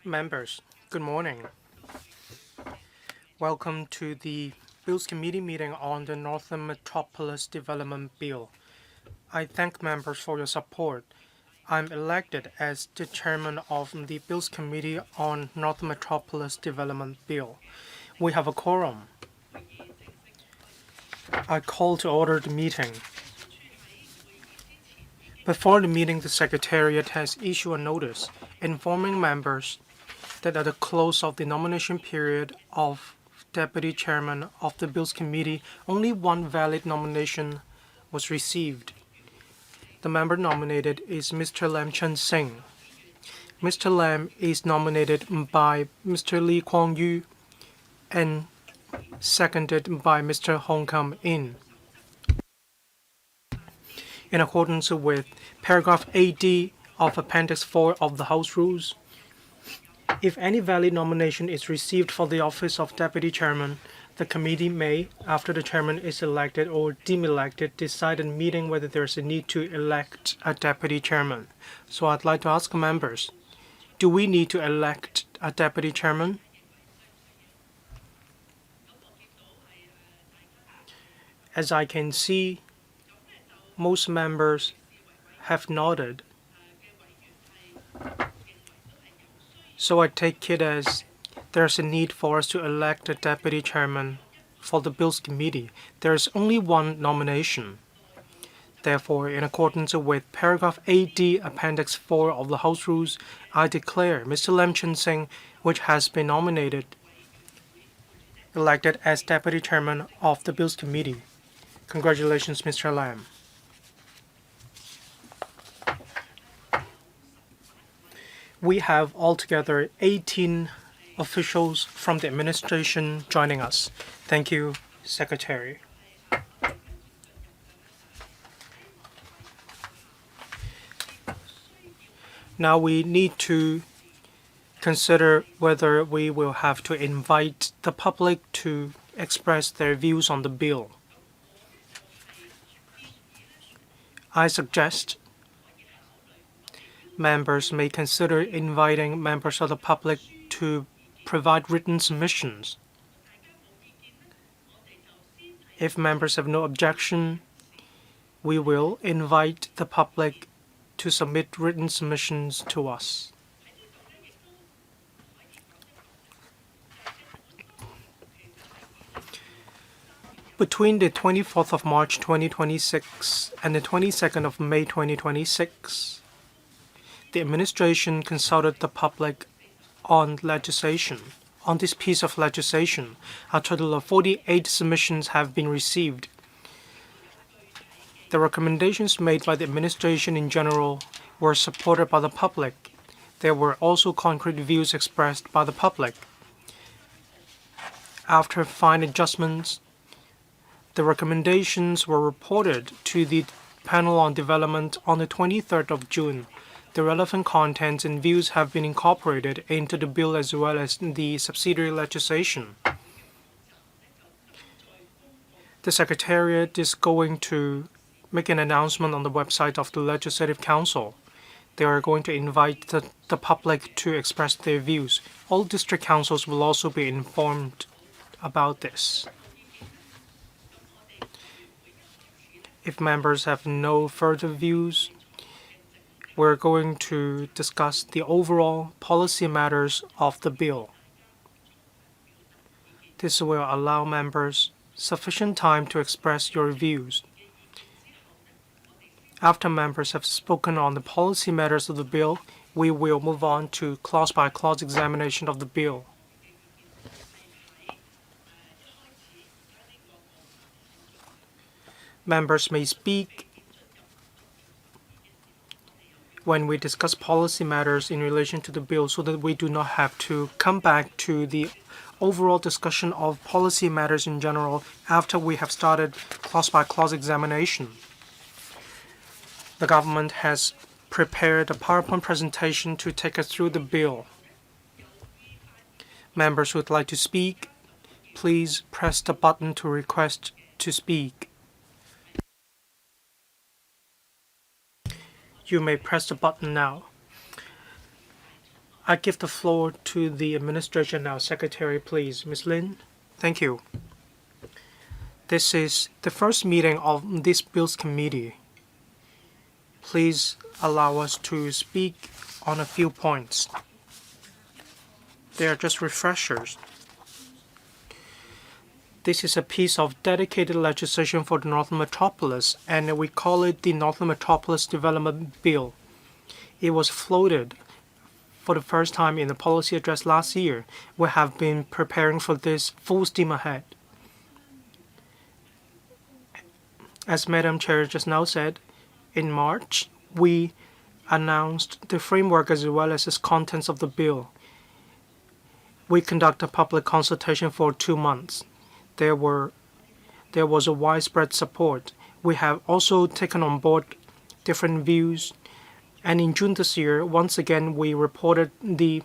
Members, good morning. Welcome to the Bills Committee meeting on the Northern Metropolis Development Bill. I thank members for your support. I'm elected as the chairman of the Bills Committee on Northern Metropolis Development Bill. We have a quorum. I call to order the meeting. Before the meeting, the Secretariat has issued a notice informing members that at the close of the nomination period of Deputy Chairman of the Bills Committee, only one valid nomination was received. The member nominated is Mr. Lam Chen Singh. Mr. Lam is nominated by Mr. Lee Kwang Yu and seconded by Mr. Hong Kam In. In accordance with paragraph 8D of Appendix 4 of the House Rules, if any valid nomination is received for the office of Deputy Chairman, the committee may, after the chairman is elected or deemed elected, decide in meeting whether there is a need to elect a Deputy Chairman. So I'd like to ask members, do we need to elect a Deputy Chairman? As I can see, most members have nodded. So I take it as there's a need for us to elect a Deputy Chairman for the Bills Committee. There is only one nomination. Therefore, in accordance with paragraph 8D, Appendix 4 of the House Rules, I declare Mr. Lam Chen Singh, which has been nominated, elected as Deputy Chairman of the Bills Committee. Congratulations, Mr. Lam. We have altogether 18 officials from the administration joining us. Thank you, Secretary. Now we need to consider whether we will have to invite the public to express their views on the bill. I suggest members may consider inviting members of the public to provide written submissions. If members have no objection, we will invite the public to submit written submissions to us. Between the 24th of March 2026 and the 22nd of May 2026, the administration consulted the public on legislation. On this piece of legislation, a total of 48 submissions have been received. The recommendations made by the administration in general were supported by the public. There were also concrete views expressed by the public. After fine adjustments, the recommendations were reported to the Panel on Development on the 23rd of June. The relevant contents and views have been incorporated into the bill as well as the subsidiary legislation. The Secretariat is going to make an announcement on the website of the Legislative Council. They are going to invite the public to express their views. All district councils will also be informed about this. If members have no further views, we're going to discuss the overall policy matters of the bill. This will allow members sufficient time to express your views. After members have spoken on the policy matters of the bill, we will move on to clause-by-clause examination of the bill. Members may speak when we discuss policy matters in relation to the bill so that we do not have to come back to the overall discussion of policy matters in general after we have started clause-by-clause examination. The government has prepared a PowerPoint presentation to take us through the bill. Members who would like to speak, please press the button to request to speak. You may press the button now. I give the floor to the administration now. Secretary, please. Ms. Lin. Thank you. This is the first meeting of this Bills Committee. Please allow us to speak on a few points. They are just refreshers. This is a piece of dedicated legislation for the Northern Metropolis, and we call it the Northern Metropolis Development Bill. It was floated for the first time in the policy address last year. We have been preparing for this full steam ahead. As Madam Chair just now said, in March, we announced the framework as well as its contents of the bill. We conducted a public consultation for 2 months. There was a widespread support. We have also taken on board different views, and in June this year, once again, we reported the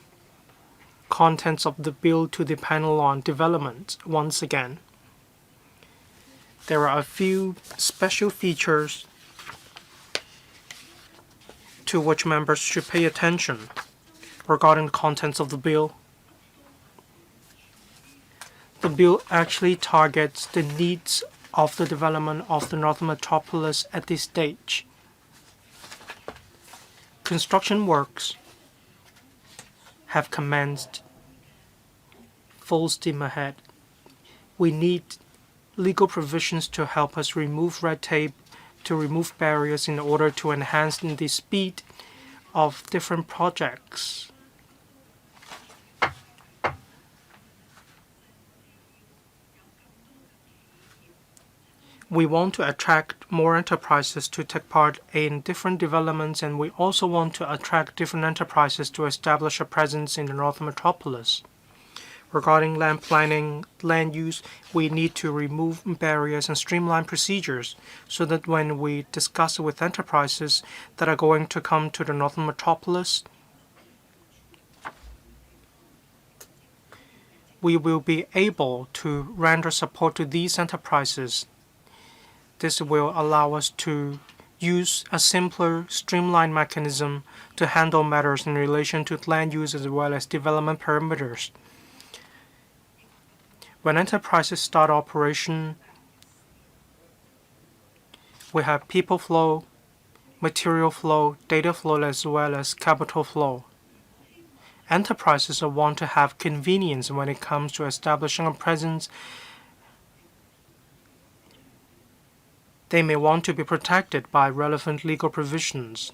contents of the bill to the panel on development once again. There are a few special features to which members should pay attention regarding the contents of the bill. The bill actually targets the needs of the development of the Northern Metropolis at this stage. Construction works have commenced full steam ahead. We need legal provisions to help us remove red tape, to remove barriers in order to enhance the speed of different projects. We want to attract more enterprises to take part in different developments, and we also want to attract different enterprises to establish a presence in the Northern Metropolis. Regarding land planning, land use, we need to remove barriers and streamline procedures so that when we discuss with enterprises that are going to come to the Northern Metropolis, we will be able to render support to these enterprises. This will allow us to use a simpler, streamlined mechanism to handle matters in relation to land use as well as development perimeters. When enterprises start operation, we have people flow, material flow, data flow, as well as capital flow. Enterprises want to have convenience when it comes to establishing a presence. They may want to be protected by relevant legal provisions.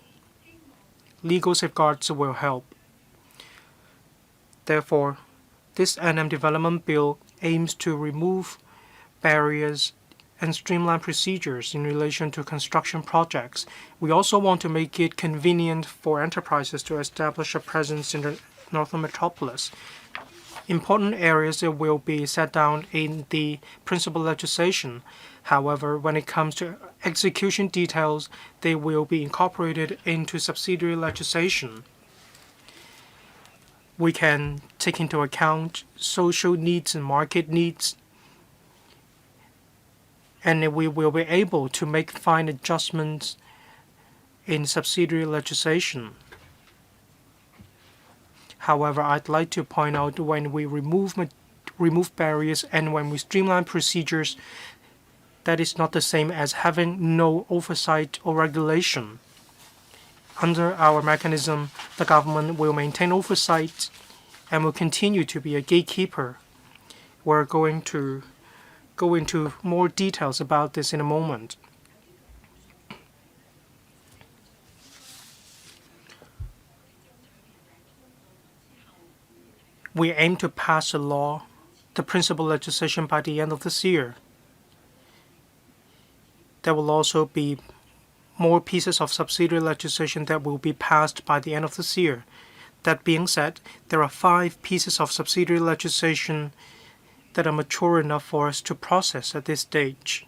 Legal safeguards will help. Therefore, this NM Development Bill aims to remove barriers and streamline procedures in relation to construction projects. We also want to make it convenient for enterprises to establish a presence in the Northern Metropolis. Important areas will be set down in the principal legislation. However, when it comes to execution details, they will be incorporated into subsidiary legislation. We can take into account social needs and market needs, and we will be able to make fine adjustments in subsidiary legislation. However, I'd like to point out when we remove barriers and when we streamline procedures, that is not the same as having no oversight or regulation. Under our mechanism, the government will maintain oversight and will continue to be a gatekeeper. We're going to go into more details about this in a moment. We aim to pass a law, the principal legislation, by the end of this year. There will also be more pieces of subsidiary legislation that will be passed by the end of this year. That being said, there are 5 pieces of subsidiary legislation that are mature enough for us to process at this stage.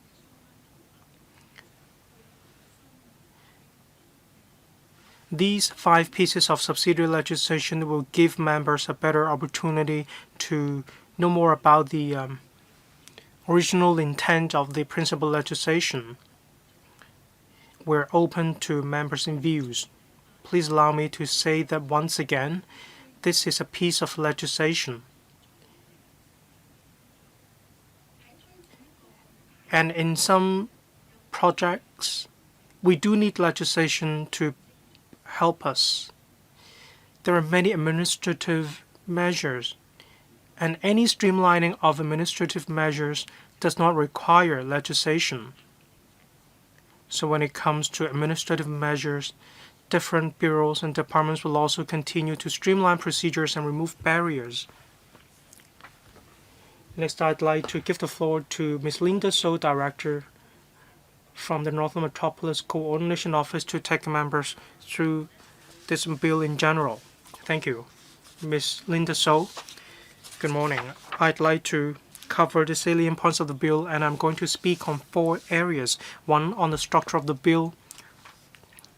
These 5 pieces of subsidiary legislation will give members a better opportunity to know more about the original intent of the principal legislation. We're open to members' views. Please allow me to say that once again, this is a piece of legislation. And in some projects, we do need legislation to help us. There are many administrative measures, and any streamlining of administrative measures does not require legislation. So when it comes to administrative measures, different bureaus and departments will also continue to streamline procedures and remove barriers. Next, I'd like to give the floor to Ms. Linda So, Director from the Northern Metropolis Coordination Office, to take members through this bill in general. Thank you. Ms. Linda So, good morning. I'd like to cover the salient points of the bill, and I'm going to speak on 4 areas. 1, on the structure of the bill.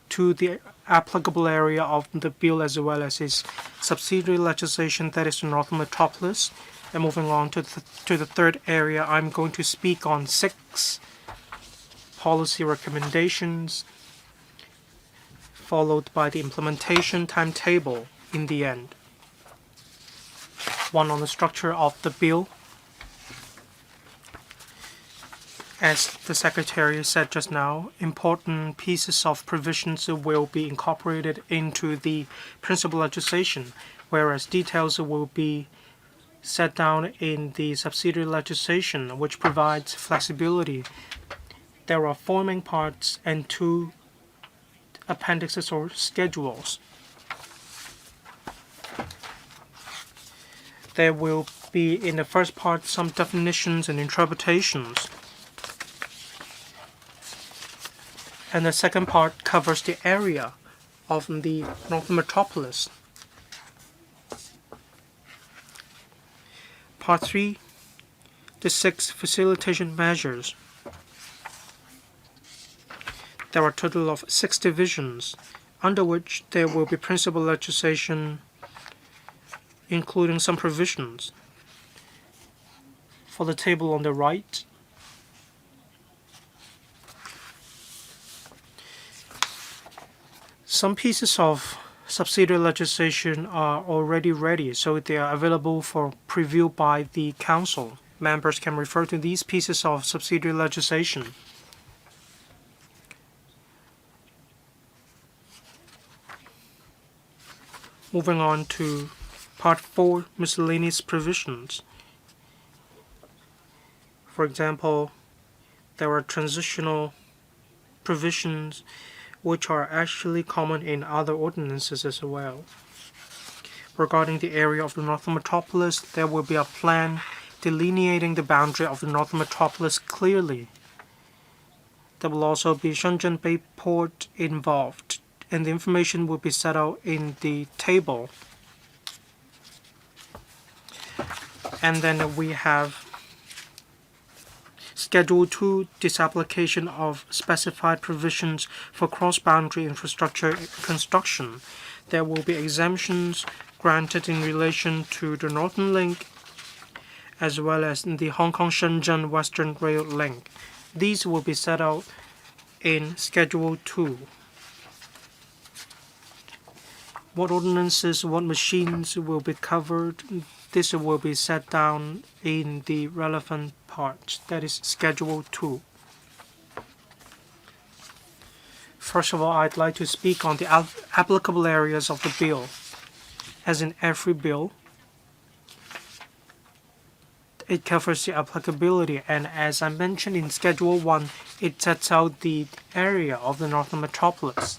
2, the applicable area of the bill as well as its subsidiary legislation, that is the Northern Metropolis. And moving on to the 3rd area, I'm going to speak on 6 policy recommendations, followed by the implementation timetable in the end. 1, on the structure of the bill. As the Secretary said just now, important pieces of provisions will be incorporated into the principal legislation, whereas details will be set down in the subsidiary legislation, which provides flexibility. There are 4 main parts and 2 appendixes or schedules. There will be, in the first part, some definitions and interpretations. And the second part covers the area of the Northern Metropolis. Part 3, the 6 facilitation measures. There are a total of 6 divisions, under which there will be principal legislation, including some provisions. For the table on the right, some pieces of subsidiary legislation are already ready, so they are available for preview by the Council. Members can refer to these pieces of subsidiary legislation. Moving on to Part 4, miscellaneous provisions. For example, there are transitional provisions which are actually common in other ordinances as well. Regarding the area of the Northern Metropolis, there will be a plan delineating the boundary of the Northern Metropolis clearly. There will also be Shenzhen Bay Port involved, and the information will be set out in the table. And then we have Schedule 2, disapplication of specified provisions for cross-boundary infrastructure construction. There will be exemptions granted in relation to the Northern Link as well as the Hong Kong-Shenzhen Western Rail Link. These will be set out in Schedule 2. What ordinances, what machines will be covered, this will be set down in the relevant part, that is Schedule 2. First of all, I'd like to speak on the applicable areas of the bill. As in every bill, it covers the applicability, and as I mentioned in Schedule 1, it sets out the area of the Northern Metropolis.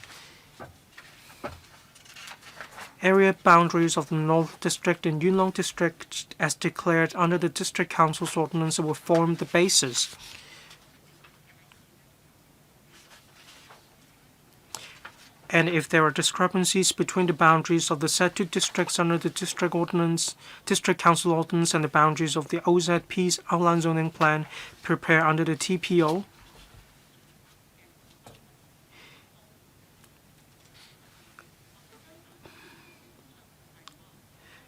Area boundaries of the North District and Yuen Long District, as declared under the District Council's ordinance, will form the basis. And if there are discrepancies between the boundaries of the said 2 districts under the District Ordinance, District Council Ordinance, and the boundaries of the OZP's Outline Zoning Plan prepared under the TPO,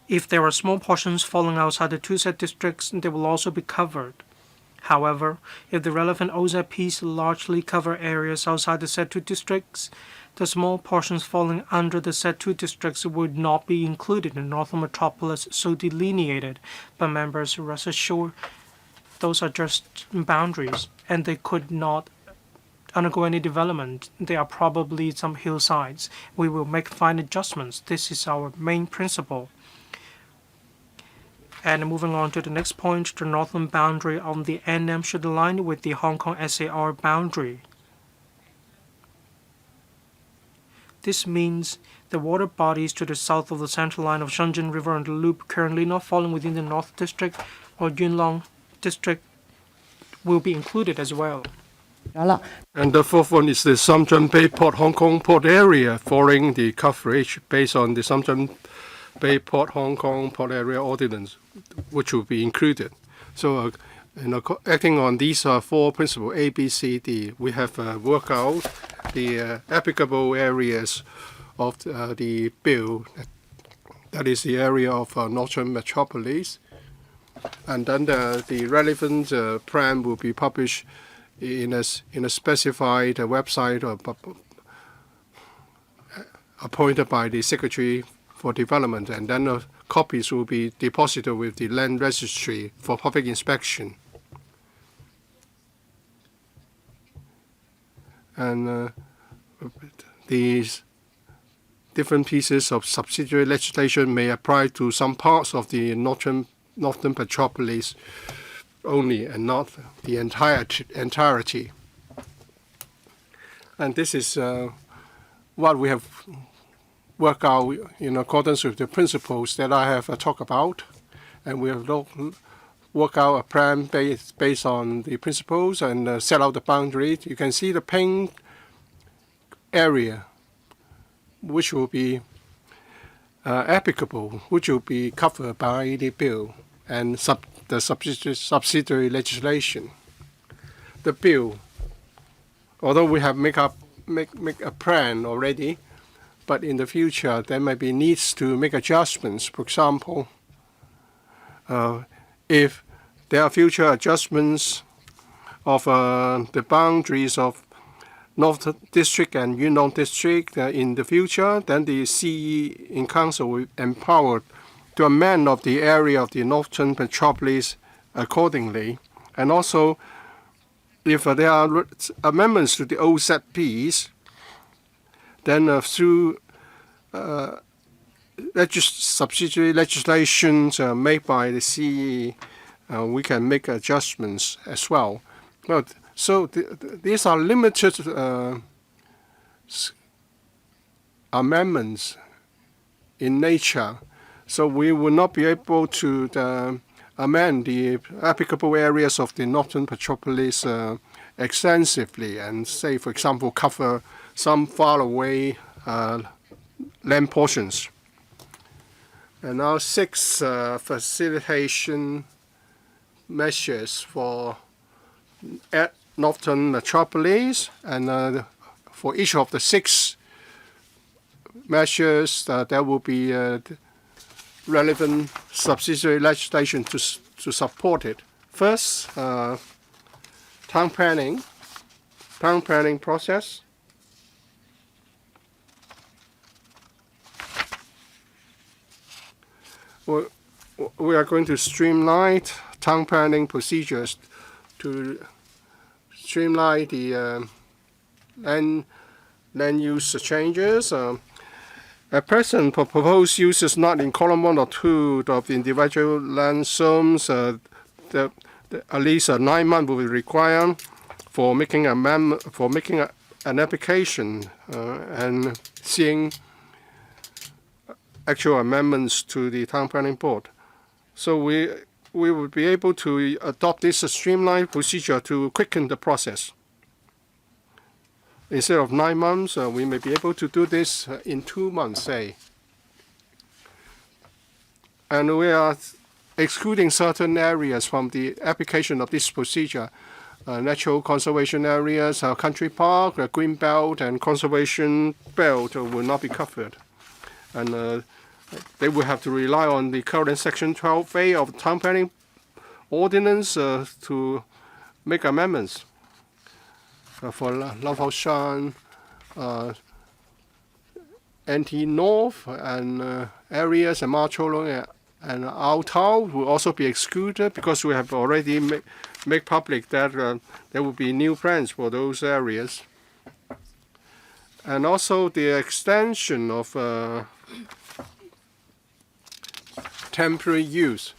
if there are small portions falling outside the 2 said districts, they will also be covered. However, if the relevant OZPs largely cover areas outside the said two districts, the small portions falling under the said two districts would not be included in Northern Metropolis so delineated. But members, rest assured, those are just boundaries, and they could not undergo any development. They are probably some hillsides. We will make fine adjustments. This is our main principle. And moving on to the next point, the northern boundary of the NM should align with the Hong Kong SAR boundary. This means the water bodies to the south of the central line of Shenzhen River and the Loop currently not falling within the North District or Yuen Long District will be included as well. And the fourth one is the Shenzhen Bay Port Hong Kong Port Area, following the coverage based on the Shenzhen Bay Port Hong Kong Port Area Ordinance, which will be included. So, acting on these four principles, A, B, C, D, we have worked out the applicable areas of the bill, that is the area of Northern Metropolis. And then the relevant plan will be published in a specified website appointed by the Secretary for Development, and then copies will be deposited with the Land Registry for public inspection. And these different pieces of subsidiary legislation may apply to some parts of the Northern Metropolis only, and not the entirety. And this is what we have worked out in accordance with the principles that I have talked about. And we have worked out a plan based on the principles and set out the boundaries. You can see the pink area, which will be applicable, which will be covered by the bill and the subsidiary legislation. The bill, although we have make a plan already, but in the future there may be needs to make adjustments. For example, if there are future adjustments of the boundaries of North District and Yuen Long District in the future, then the CE in Council will be empowered to amend of the area of the Northern Metropolis accordingly. And also, if there are amendments to the OZPs, then through subsidiary legislations made by the CE, we can make adjustments as well. But so these are limited amendments in nature. So we will not be able to amend the applicable areas of the Northern Metropolis extensively and, say, for example, cover some faraway land portions. And now 6 facilitation measures for Northern Metropolis, and for each of the 6 measures, there will be relevant subsidiary legislation to support it. First, town planning process. We are going to streamline town planning procedures to streamline the land use changes. At present, proposed uses not in column 1 or 2 of the individual land zones, at least 9 months will be required for making an application and seeing actual amendments to the town planning board. So we will be able to adopt this streamlined procedure to quicken the process. Instead of 9 months, we may be able to do this in 2 months, say. And we are excluding certain areas from the application of this procedure. Natural conservation areas, country park, green belt, and conservation belt will not be covered. And they will have to rely on the current Section 12A of the Town Planning Ordinance to make amendments for Lau Fao Shan, NT North and areas, and Ma Cholong and Ao Tau will also be excluded because we have already make public that there will be new plans for those areas. And also the extension of temporary use.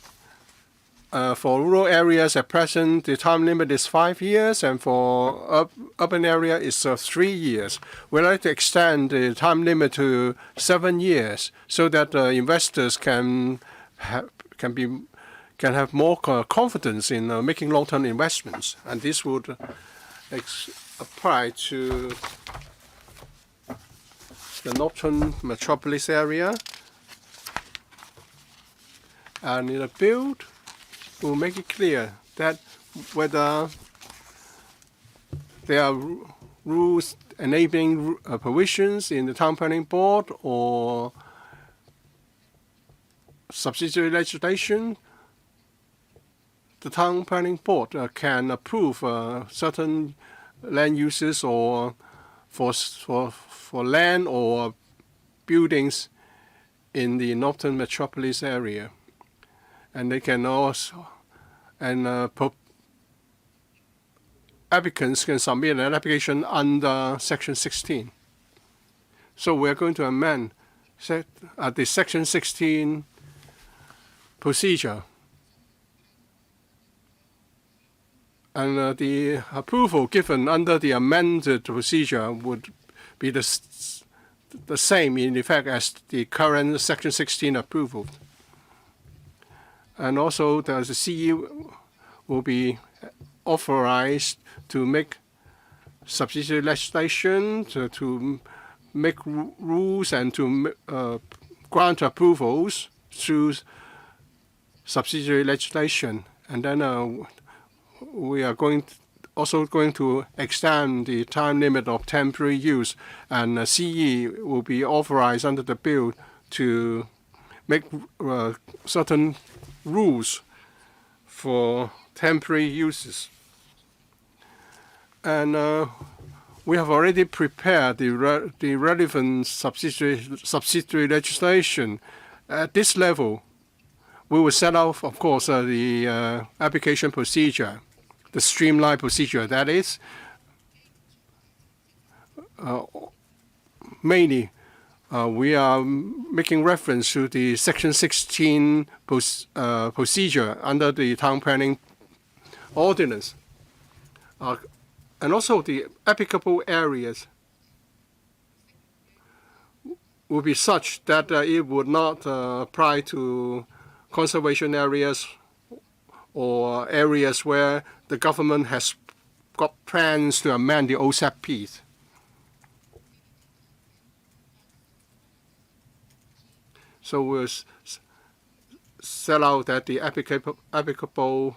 For rural areas at present, the time limit is 5 years, and for urban area is 3 years. We'd like to extend the time limit to 7 years so that investors can have more confidence in making long-term investments, and this would apply to the Northern Metropolis area. And in the bill, we'll make it clear that whether there are rules enabling provisions in the town planning board or subsidiary legislation, the town planning board can approve certain land uses or for land or buildings in the Northern Metropolis area. And they can also, and applicants can submit an application under Section 16. So we're going to amend the Section 16 procedure. And the approval given under the amended procedure would be the same in effect as the current Section 16 approval. And also the CE will be authorized to make subsidiary legislation, to make rules and to grant approvals through subsidiary legislation. And then we are also going to extend the time limit of temporary use, and CE will be authorized under the bill to make certain rules for temporary uses. And we have already prepared the relevant subsidiary legislation. At this level, we will set out, of course, the application procedure, the streamlined procedure. That is, mainly, we are making reference to the Section 16 procedure under the town planning ordinance. And also the applicable areas will be such that it would not apply to conservation areas or areas where the government has got plans to amend the OSAP. So we'll set out that the applicable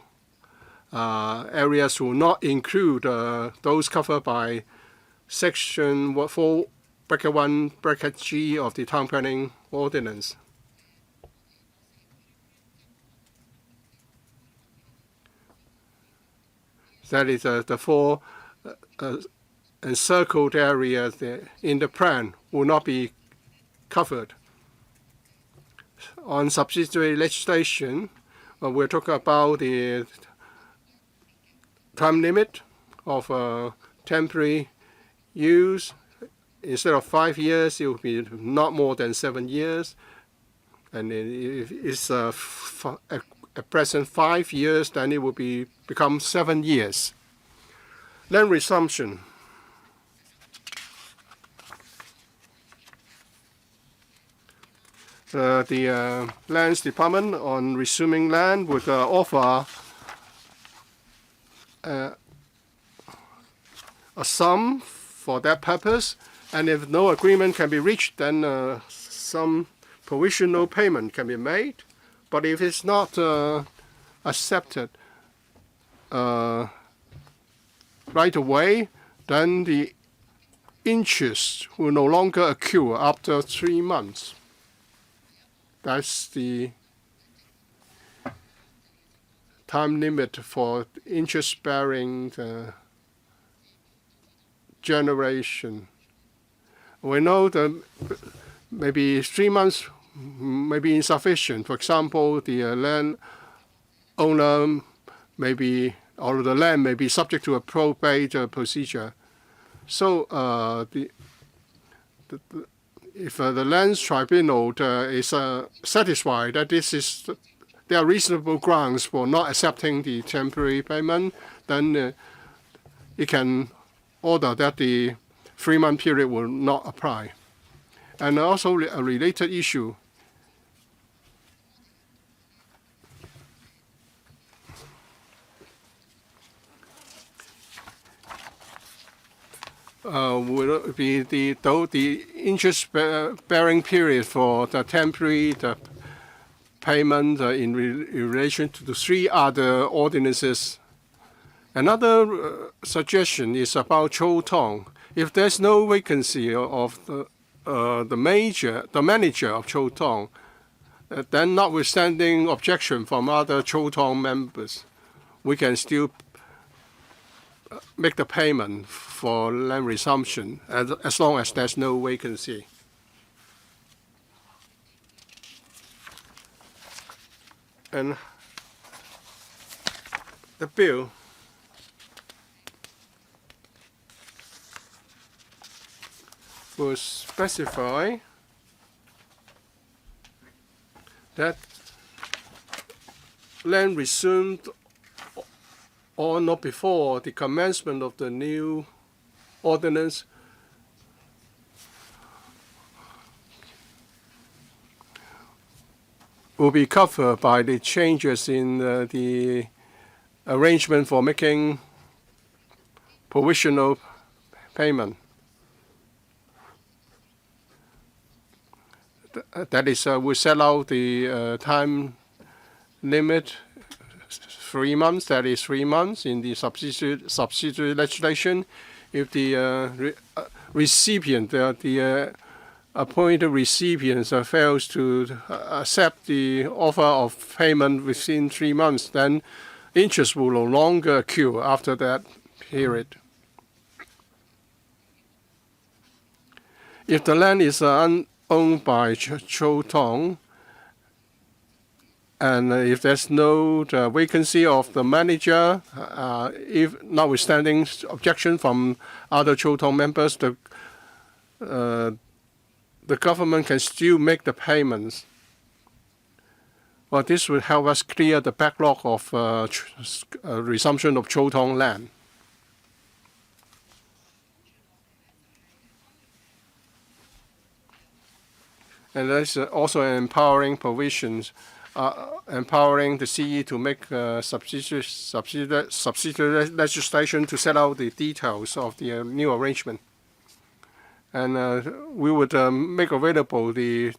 areas will not include those covered by Section 4(1)(g) of the Town Planning Ordinance. That is, the four encircled areas in the plan will not be covered. On subsidiary legislation, we're talking about the time limit of temporary use. Instead of 5 years, it will be not more than 7 years. And if it's at present 5 years, then it will become 7 years. Land resumption. The Lands Department on resuming land would offer a sum for that purpose, and if no agreement can be reached, then some provisional payment can be made. But if it's not accepted right away, then the interest will no longer accrue after 3 months. That's the time limit for interest-bearing generation. We know that maybe 3 months may be insufficient. For example, the land owner or the land may be subject to a probate procedure. So if the lands tribunal is satisfied that there are reasonable grounds for not accepting the temporary payment, then it can order that the 3-month period will not apply. And also a related issue. Will be the interest-bearing period for the temporary payment in relation to the 3 other ordinances. Another suggestion is about Chou Tong. If there's no vacancy of the manager of Chou Tong, then notwithstanding objection from other Chou Tong members, we can still make the payment for land resumption as long as there's no vacancy. And the bill will specify that land resumed or not before the commencement of the new ordinance will be covered by the changes in the arrangement for making provisional payment. That is, we set out the time limit 3 months. That is 3 months in the subsidiary legislation. If the recipient, the appointed recipient fails to accept the offer of payment within 3 months, then interest will no longer accrue after that period. If the land is owned by Chou Tong, and if there's no vacancy of the manager, if notwithstanding objection from other Chou Tong members, the government can still make the payments. Well, this will help us clear the backlog of resumption of Chou Tong land. And there's also empowering provisions, empowering the CE to make subsidiary legislation to set out the details of the new arrangement. And we would make available the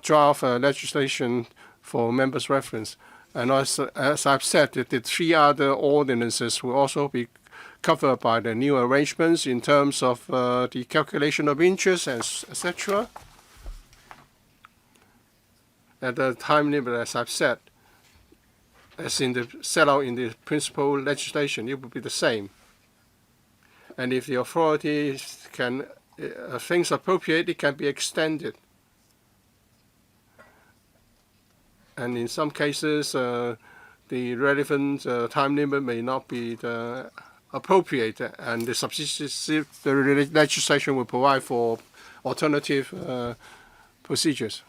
draft legislation for members' reference. And as I've said, the 3 other ordinances will also be covered by the new arrangements in terms of the calculation of interest, etc. At the time limit, as I've said, as in the set out in the principal legislation, it will be the same. And if the authority can things appropriate, it can be extended. And in some cases, the relevant time limit may not be appropriate, and the subsidiary legislation will provide for alternative procedures.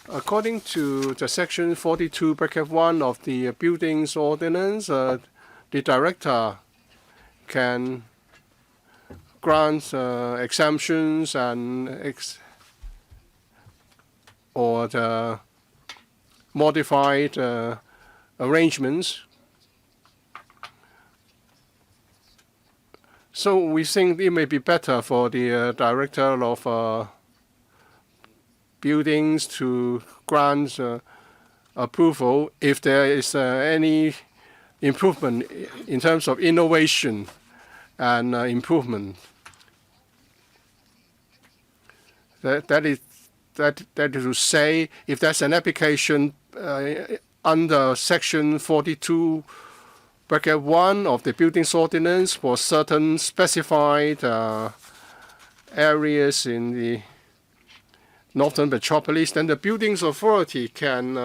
According to the section 42(1) of the Buildings Ordinance, the director can grant exemptions and or the modified arrangements. So we think it may be better for the director of buildings to grant approval if there is any improvement in terms of innovation and improvement. That is to say, if there's an application under Section 42 Bracket 1 of the Buildings Ordinance for certain specified areas in the Northern Metropolis, then the Buildings Authority can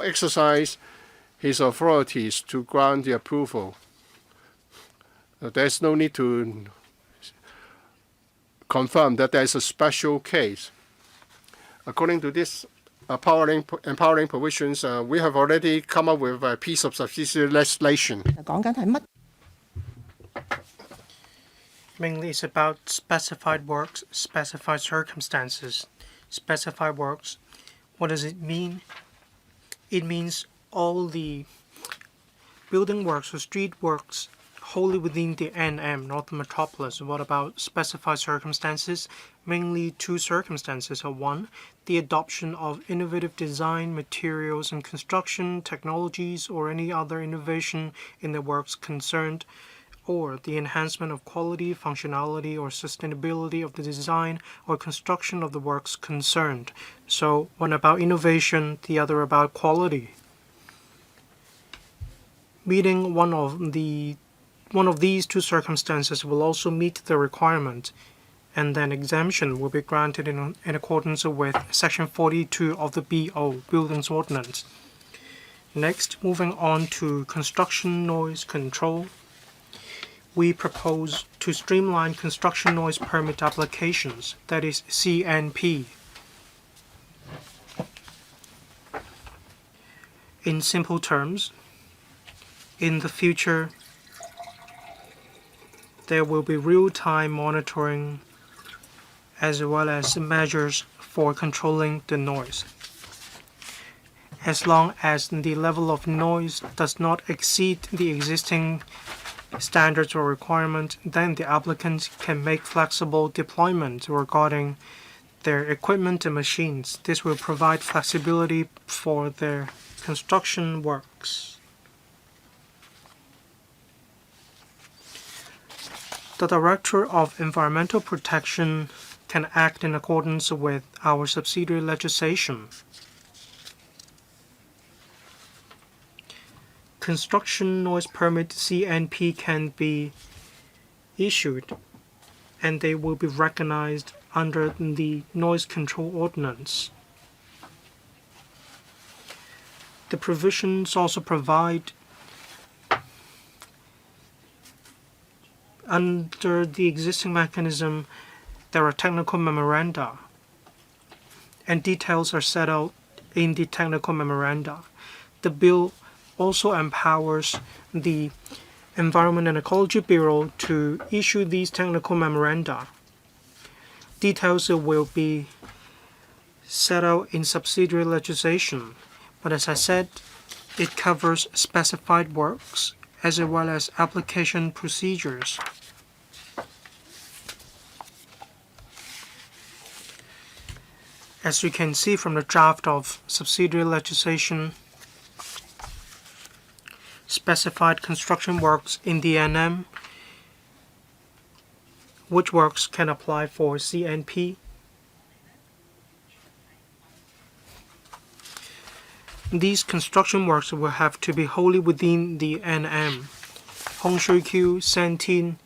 exercise his authorities to grant the approval. There's no need to confirm that there's a special case. According to this empowering provisions, we have already come up with a piece of subsidiary legislation. Mainly it's about specified works, specified circumstances. Specified works, what does it mean? It means all the building works or street works wholly within the NM, Northern Metropolis. What about specified circumstances? Mainly two circumstances are: one, the adoption of innovative design, materials and construction technologies or any other innovation in the works concerned, or the enhancement of quality, functionality, or sustainability of the design or construction of the works concerned. So one about innovation, the other about quality. Meeting one of these two circumstances will also meet the requirement, and then exemption will be granted in accordance with Section 42 of the BO, Buildings Ordinance. Next, moving on to construction noise control. We propose to streamline construction noise permit applications, that is CNP. In simple terms, in the future, there will be real-time monitoring as well as measures for controlling the noise. As long as the level of noise does not exceed the existing standards or requirements, then the applicant can make flexible deployment regarding their equipment and machines. This will provide flexibility for their construction works. The Director of Environmental Protection can act in accordance with our subsidiary legislation. Construction noise permit CNP can be issued, and they will be recognized under the Noise Control Ordinance. The provisions also provide under the existing mechanism, there are technical memoranda, and details are set out in the technical memoranda. The bill also empowers the Environment and Ecology Bureau to issue these technical memoranda. Details will be set out in subsidiary legislation, but as I said, it covers specified works as well as application procedures. As you can see from the draft of subsidiary legislation, specified construction works in the NM, which works can apply for CNP. These construction works will have to be wholly within the NM. Hongshui-Q, Santin,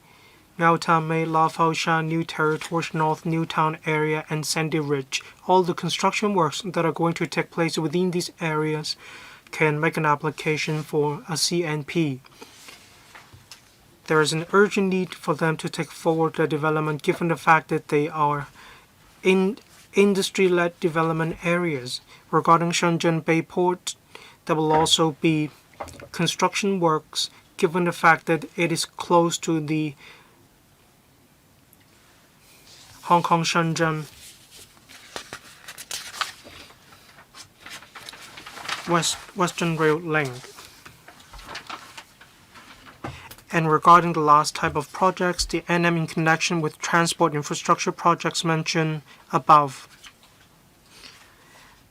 Ngao Mei, La Fao Shan, New Territories, North Newtown area, and Sandy Ridge. All the construction works that are going to take place within these areas can make an application for a CNP. There is an urgent need for them to take forward their development given the fact that they are in industry-led development areas. Regarding Shenzhen Bay Port, there will also be construction works given the fact that it is close to the Hong Kong Shenzhen Western Rail link. And regarding the last type of projects, the NM in connection with transport infrastructure projects mentioned above.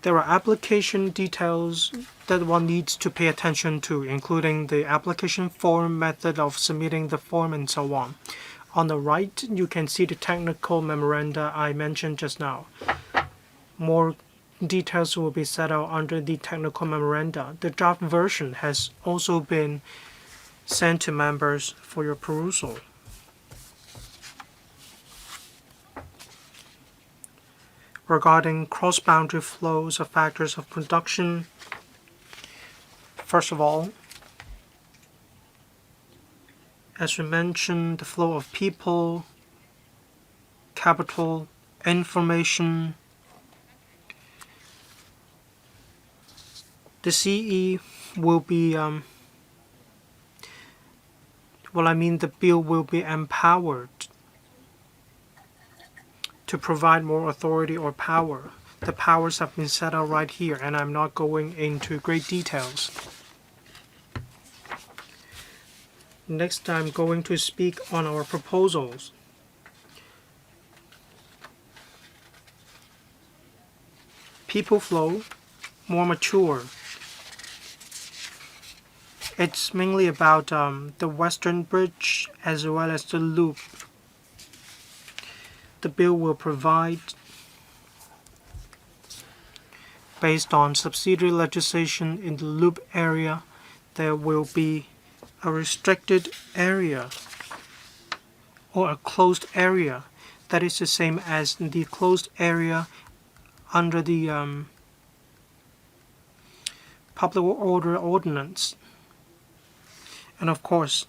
There are application details that one needs to pay attention to, including the application form, method of submitting the form, and so on. On the right, you can see the technical memoranda I mentioned just now. More details will be set out under the technical memoranda. The draft version has also been sent to members for your perusal. Regarding cross-boundary flows of factors of production, first of all, as we mentioned, the flow of people, capital, information. The CE will be, the bill will be empowered to provide more authority or power. The powers have been set out right here, and I'm not going into great details. Next, I'm going to speak on our proposals. People flow, more mature. It's mainly about the Western Bridge as well as the loop. The bill will provide, based on subsidiary legislation in the loop area, there will be a restricted area or a closed area that is the same as the closed area under the Public Order Ordinance. And of course,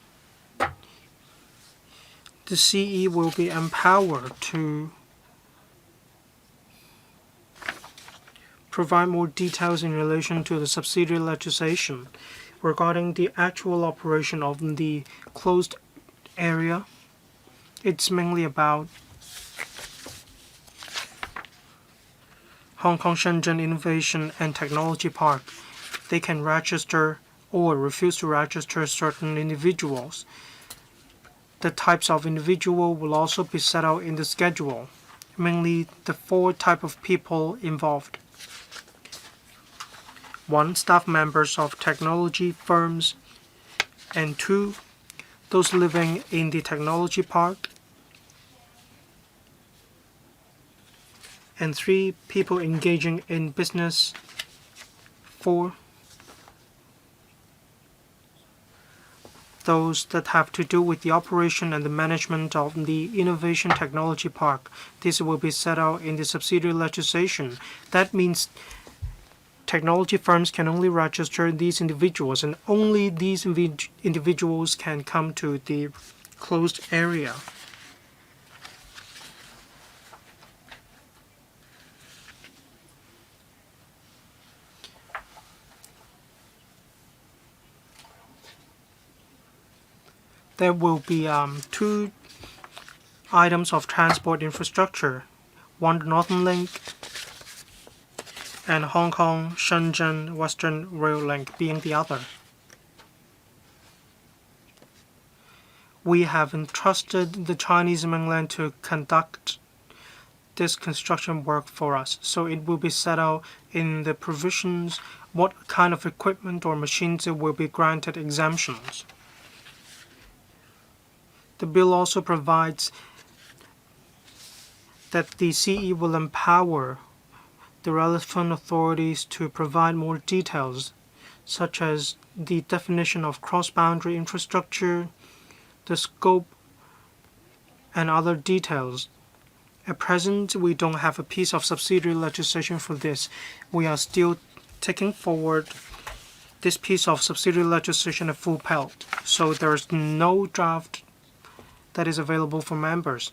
the CE will be empowered to provide more details in relation to the subsidiary legislation regarding the actual operation of the closed area. It's mainly about Hong Kong Shenzhen Innovation and Technology Park. They can register or refuse to register certain individuals. The types of individual will also be set out in the schedule, mainly the 4 types of people involved. 1. Staff members of technology firms, and 2. Those living in the technology park, and 3. People engaging in business. 4. Those that have to do with the operation and the management of the Innovation Technology Park. This will be set out in the subsidiary legislation. That means technology firms can only register these individuals, and only these individuals can come to the closed area. There will be 2 items of transport infrastructure, one the Northern Link and Hong Kong Shenzhen Western Rail Link being the other. We have entrusted the Chinese mainland to conduct this construction work for us, so it will be set out in the provisions what kind of equipment or machines it will be granted exemptions. The bill also provides that the CE will empower the relevant authorities to provide more details, such as the definition of cross-boundary infrastructure, the scope, and other details. At present, we don't have a piece of subsidiary legislation for this. We are still taking forward this piece of subsidiary legislation at full pelt, so there is no draft that is available for members.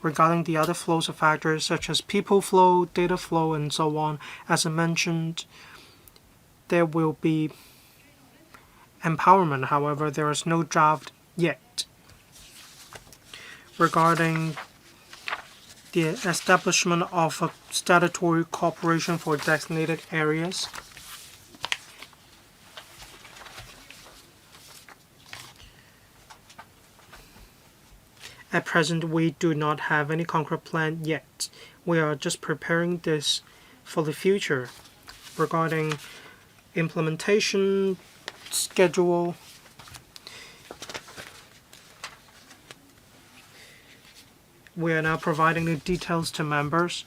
Regarding the other flows of factors such as people flow, data flow, and so on, as I mentioned, there will be empowerment. However, there is no draft yet. Regarding the establishment of a statutory corporation for designated areas, at present, we do not have any concrete plan yet. We are just preparing this for the future. Regarding implementation schedule, we are now providing the details to members.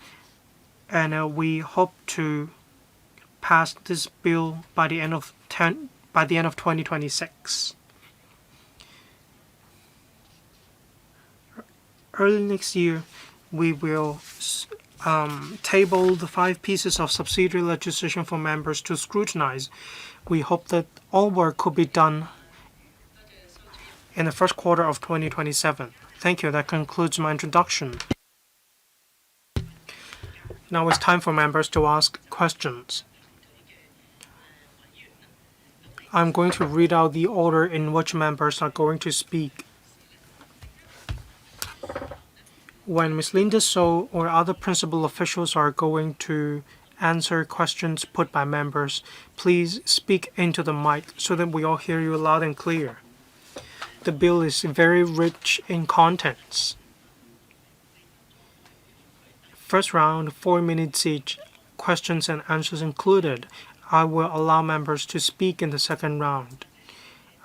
and we hope to pass this bill by the end of 2026. Early next year, we will table the 5 pieces of subsidiary legislation for members to scrutinize. We hope that all work could be done in the first quarter of 2027. Thank you. That concludes my introduction. Now it's time for members to ask questions. I'm going to read out the order in which members are going to speak. When Ms. Linda So or other principal officials are going to answer questions put by members, please speak into the mic so that we all hear you loud and clear. The bill is very rich in contents. First round, 4 minutes each, questions and answers included. I will allow members to speak in the second round.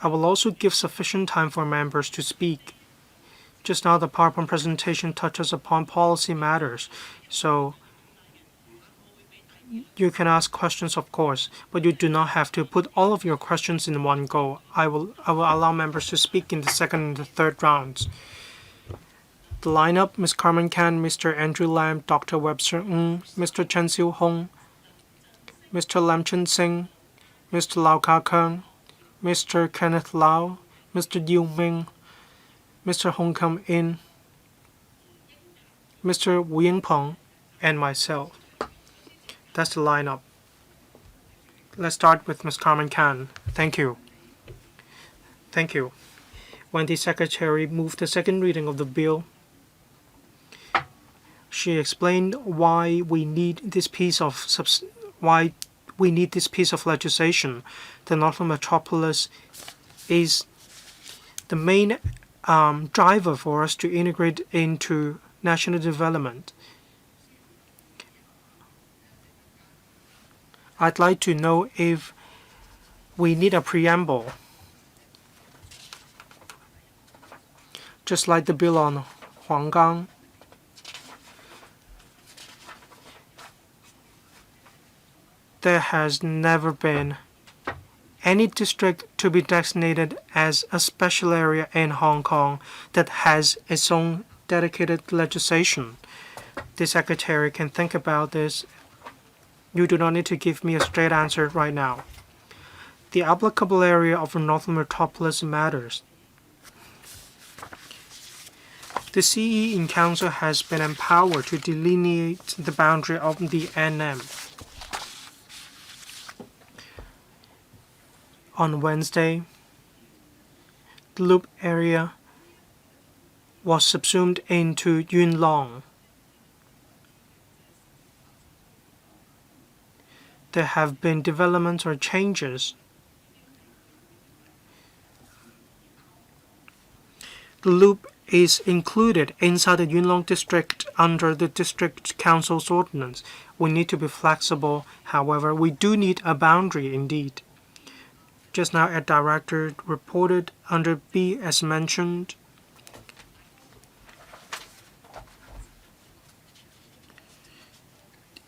I will also give sufficient time for members to speak. Just now, the PowerPoint presentation touches upon policy matters, so you can ask questions, of course, but you do not have to put all of your questions in one go. I will allow members to speak in the second and the third rounds. The lineup: Ms. Carmen Kan, Mr. Andrew Lam, Dr. Webster Ng, Mr. Chen Siu Hong, Mr. Lam Chen Sing, Mr. Lau Ka Keung, Mr. Kenneth Lau, Mr. Yu Ming, Mr. Hong Kam In, Mr. Wu Yingpeng, and myself. That's the lineup. Let's start with Ms. Carmen Kan. Thank you. Thank you. When the Secretary moved the second reading of the bill, she explained why we need this piece of legislation. The Northern Metropolis is the main driver for us to integrate into national development. I'd like to know if we need a preamble, just like the bill on Huanggang. There has never been any district to be designated as a special area in Hong Kong that has its own dedicated legislation. The Secretary can think about this. You do not need to give me a straight answer right now. The applicable area of the Northern Metropolis matters. The CE in Council has been empowered to delineate the boundary of the NM. On Wednesday, the Loop area was subsumed into Yuen Long. There have been developments or changes. The Loop is included inside the Yuen Long district under the District Council's ordinance. We need to be flexible. However, we do need a boundary indeed. Just now, a director reported under B as mentioned.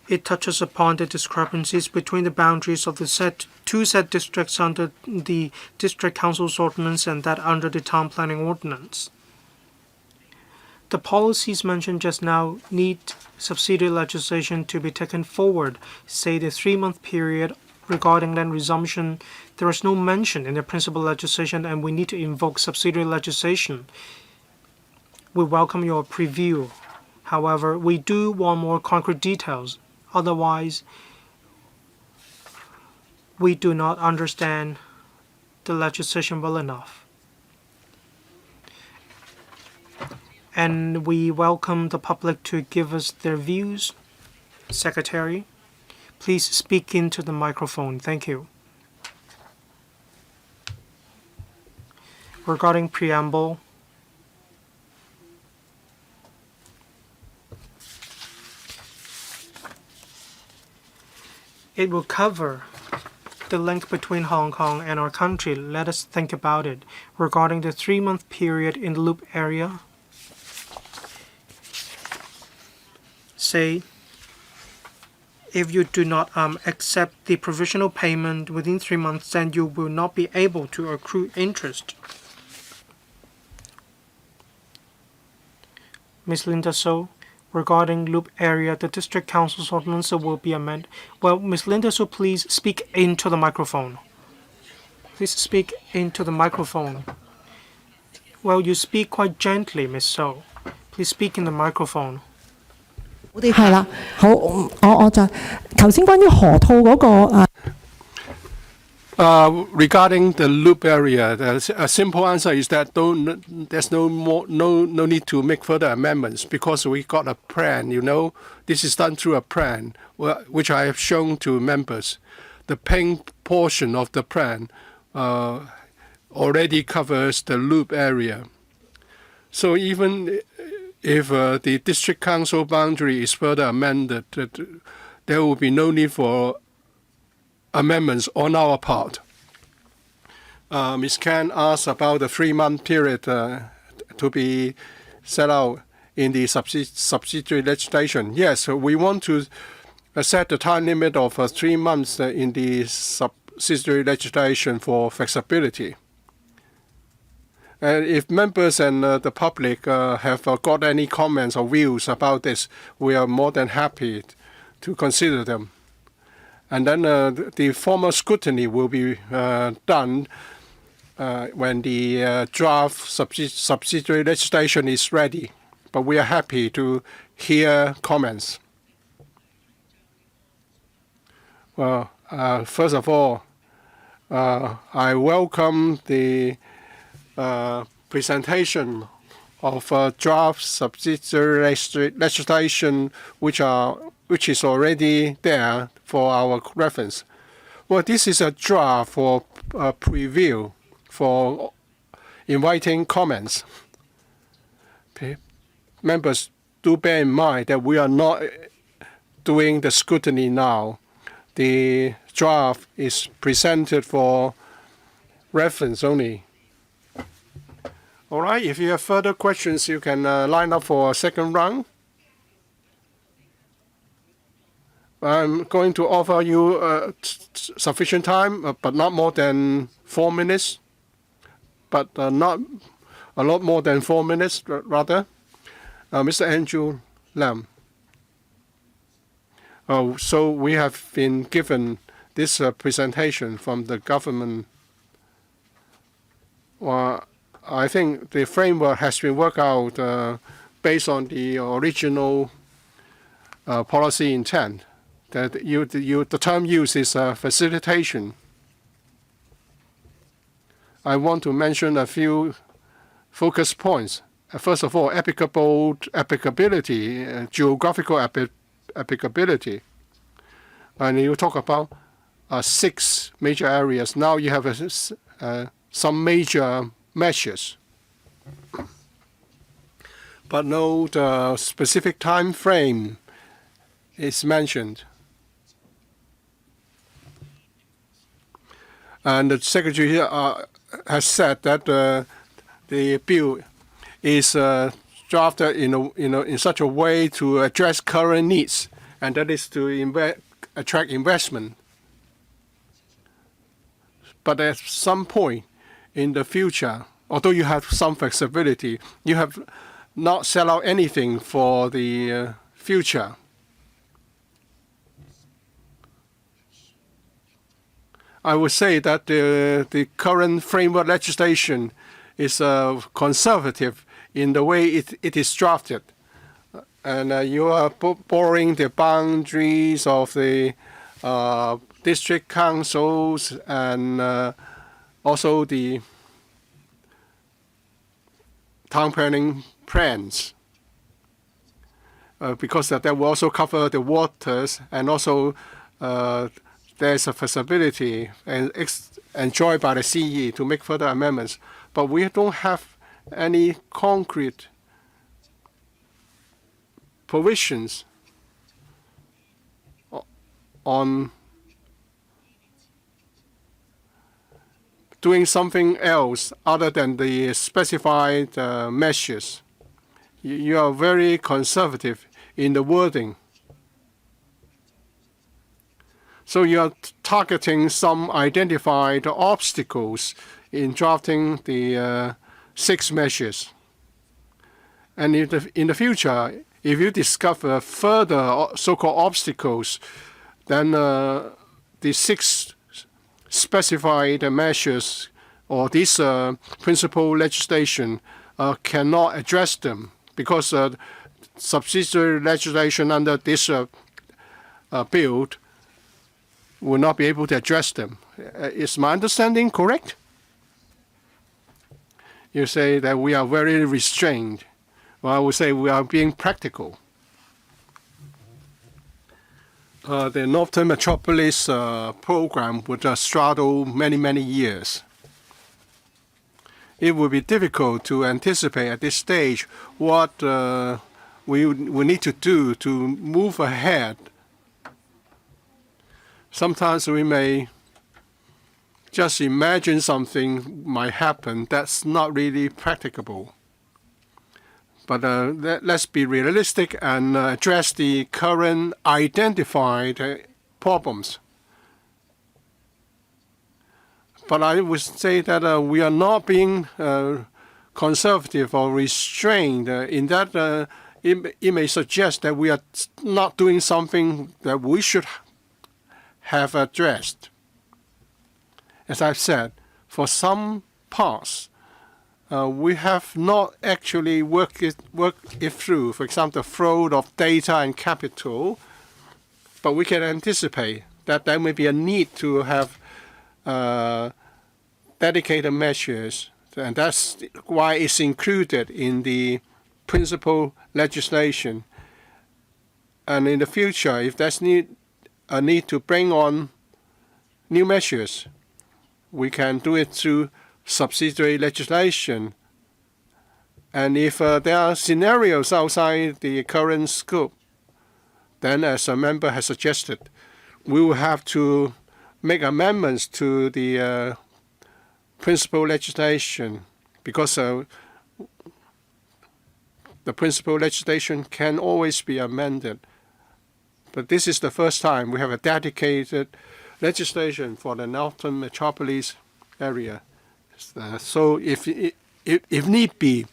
It touches upon the discrepancies between the boundaries of the two set districts under the District Council's ordinance and that under the Town Planning Ordinance. The policies mentioned just now need subsidiary legislation to be taken forward, say the 3-month period regarding land resumption. There is no mention in the principal legislation, and we need to invoke subsidiary legislation. We welcome your preview. However, we do want more concrete details. Otherwise, we do not understand the legislation well enough. And we welcome the public to give us their views. Secretary, please speak into the microphone. Thank you. Regarding preamble, it will cover the link between Hong Kong and our country. Let us think about it. Regarding the 3-month period in the Loop area, say if you do not accept the provisional payment within 3 months, then you will not be able to accrue interest. Ms. Linda So, regarding loop area, the District Council's ordinance will be amended. Well, Ms. Linda So, please speak into the microphone. Please speak into the microphone. Well, you speak quite gently, Ms. So. Please speak in the microphone. 係啦，好，我就頭先關於河套嗰個 Regarding the loop area, a simple answer is that there's no need to make further amendments because we got a plan. This is done through a plan, which I have shown to members. The pink portion of the plan already covers the loop area. So even if the district council boundary is further amended, there will be no need for amendments on our part. Ms. Kan asked about the 3-month period to be set out in the subsidiary legislation. Yes, we want to set the time limit of 3 months in the subsidiary legislation for flexibility. And if members and the public have got any comments or views about this, we are more than happy to consider them. And then the formal scrutiny will be done when the draft subsidiary legislation is ready. But we are happy to hear comments. Well, first of all, I welcome the presentation of draft subsidiary legislation which is already there for our reference. Well, this is a draft for preview, for inviting comments. Members, do bear in mind that we are not doing the scrutiny now. The draft is presented for reference only. All right, if you have further questions, you can line up for a second round. I'm going to offer you sufficient time, but not more than 4 minutes. But not a lot more than 4 minutes, rather. Mr. Andrew Lam. So we have been given this presentation from the government. I think the framework has been worked out based on the original policy intent. That the term used is facilitation. I want to mention a few focus points. First of all, applicability, geographical applicability. And you talk about 6 major areas. Now you have some major measures, but no specific time frame is mentioned. And the Secretary here has said that the bill is drafted in such a way to address current needs, and that is to attract investment. But at some point in the future, although you have some flexibility, you have not set out anything for the future. I would say that the current framework legislation is conservative in the way it is drafted. And you are borrowing the boundaries of the district councils and also the town planning plans. Because that will also cover the waters, and also there's a flexibility enjoyed by the CE to make further amendments. But we don't have any concrete provisions on doing something else other than the specified measures. You are very conservative in the wording. So you are targeting some identified obstacles in drafting the 6 measures. And in the future, if you discover further so-called obstacles, then the 6 specified measures or this principal legislation cannot address them, because subsidiary legislation under this bill will not be able to address them. Is my understanding correct? You say that we are very restrained. Well, I would say we are being practical. The Northern Metropolis program would straddle many, many years. It would be difficult to anticipate at this stage what we need to do to move ahead. Sometimes we may just imagine something might happen that's not really practicable. But let's be realistic and address the current identified problems. But I would say that we are not being conservative or restrained in that it may suggest that we are not doing something that we should have addressed. As I've said, for some parts, we have not actually worked it through. For example, the fraud of data and capital, but we can anticipate that there may be a need to have dedicated measures, and that's why it's included in the principal legislation. And in the future, if there's a need to bring on new measures, we can do it through subsidiary legislation. And if there are scenarios outside the current scope, then as a member has suggested, we will have to make amendments to the principal legislation, because the principal legislation can always be amended. But this is the first time we have a dedicated legislation for the Northern Metropolis area. So if need be,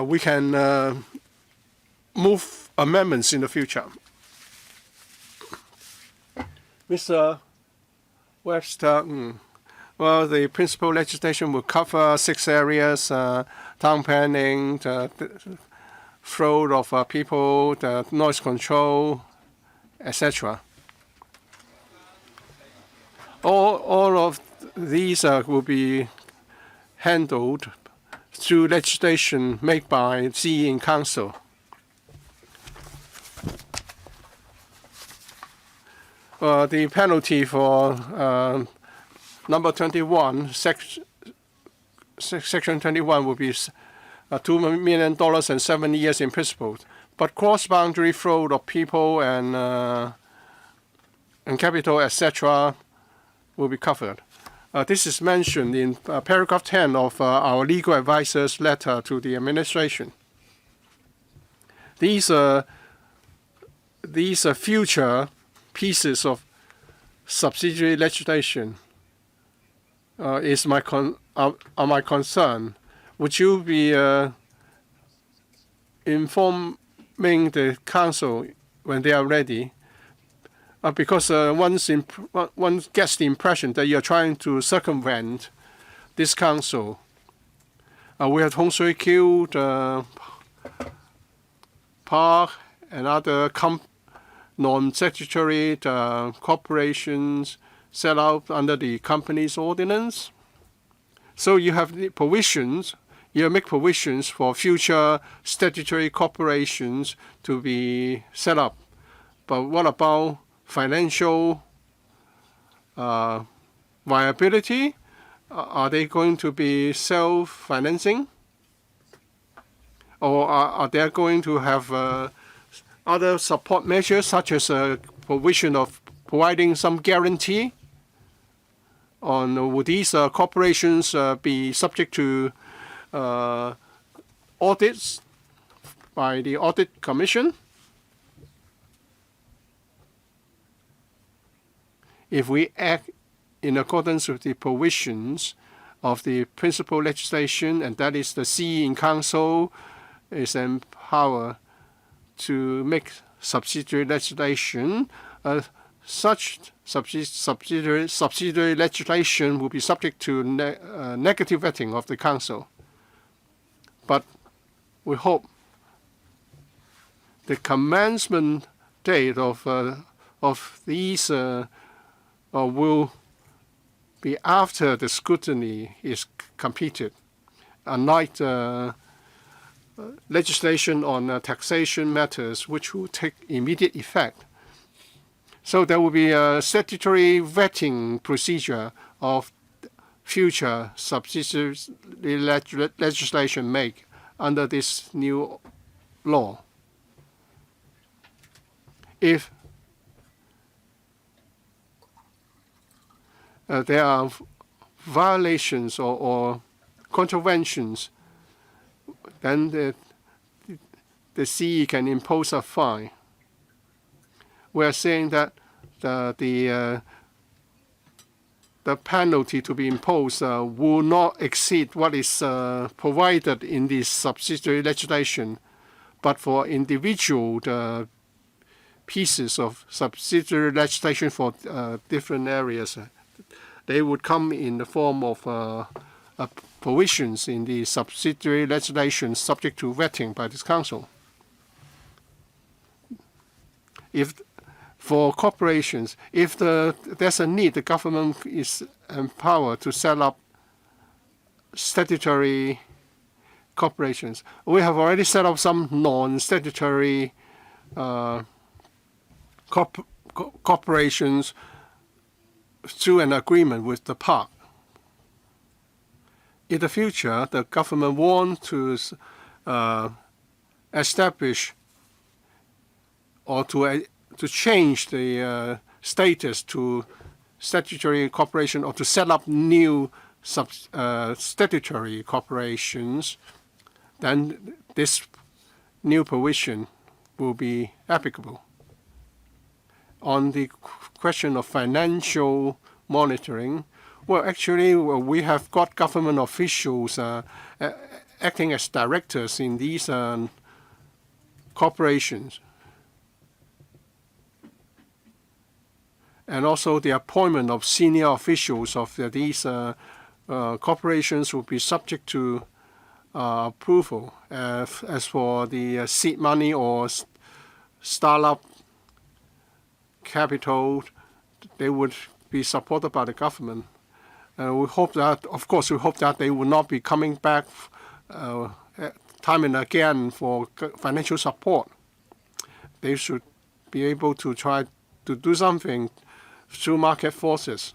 we can move amendments in the future. Mr. Webster, well, the principal legislation will cover 6 areas: town planning, the fraud of people, the noise control, etc. All of these will be handled through legislation made by CE in Council. The penalty for number 21, section 21, will be $2 million and 7 years in principle. But cross-boundary fraud of people and capital, etc., will be covered. This is mentioned in paragraph 10 of our legal advisor's letter to the administration. These future pieces of subsidiary legislation are my concern. Would you be informing the council when they are ready? Because one gets the impression that you're trying to circumvent this council. We have Hong Shui Kiu, Park, and other non-statutory corporations set out under the company's ordinance. So you have the provisions. You make provisions for future statutory corporations to be set up. But what about financial viability? Are they going to be self-financing? Or are they going to have other support measures, such as provision of providing some guarantee on would these corporations be subject to audits by the Audit Commission? if we act in accordance with the provisions of the principal legislation, and that is the CE in Council is empowered to make subsidiary legislation. Such subsidiary legislation will be subject to negative vetting of the Council. But we hope the commencement date of these will be after the scrutiny is completed, unlike legislation on taxation matters, which will take immediate effect. So there will be a statutory vetting procedure of future subsidiary legislation made under this new law. If there are violations or contraventions, then the CE can impose a fine. We are saying that the penalty to be imposed will not exceed what is provided in the subsidiary legislation, but for individual pieces of subsidiary legislation for different areas, they would come in the form of provisions in the subsidiary legislation subject to vetting by this Council. If for corporations, if there's a need, the government is empowered to set up statutory corporations. We have already set up some non-statutory corporations through an agreement with the park. In the future, the government wants to establish or to change the status to statutory corporation or to set up new statutory corporations, then this new provision will be applicable. On the question of financial monitoring, well, actually, we have got government officials acting as directors in these corporations. And also the appointment of senior officials of these corporations will be subject to approval. As for the seed money or startup capital, they would be supported by the government. We hope that, of course, they will not be coming back time and again for financial support. They should be able to try to do something through market forces.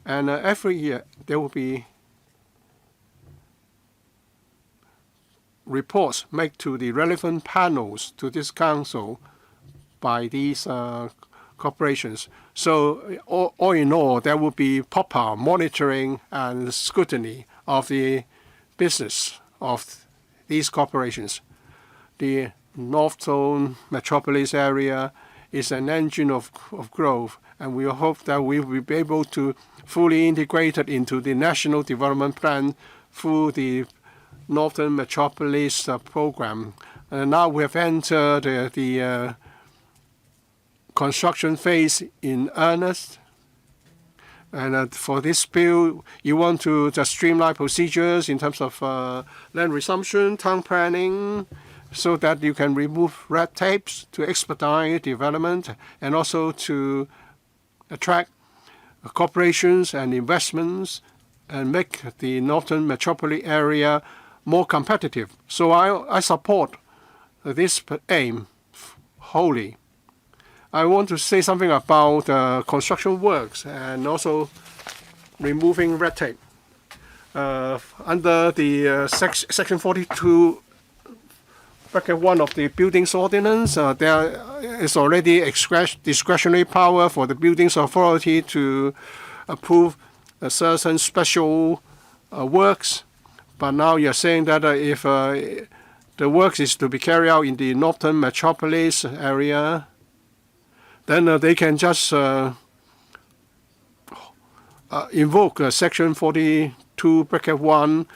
And every year there will be reports made to the relevant panels to this Council by these corporations. So all in all, there will be proper monitoring and scrutiny of the business of these corporations. The North Zone Metropolis area is an engine of growth, and we hope that we will be able to fully integrate it into the National Development Plan through the Northern Metropolis program. Now we have entered the construction phase in earnest. And for this bill, you want to just streamline procedures in terms of land resumption, town planning, so that you can remove red tapes to expedite development and also to attract corporations and investments and make the Northern Metropolis area more competitive. So I support this aim wholly. I want to say something about construction works and also removing red tape. Under the Section 42, Bracket 1 of the Buildings Ordinance, there is already discretionary power for the Buildings Authority to approve certain special works. But now you're saying that if the works is to be carried out in the Northern Metropolis area, then they can just invoke Section 42 bracket 1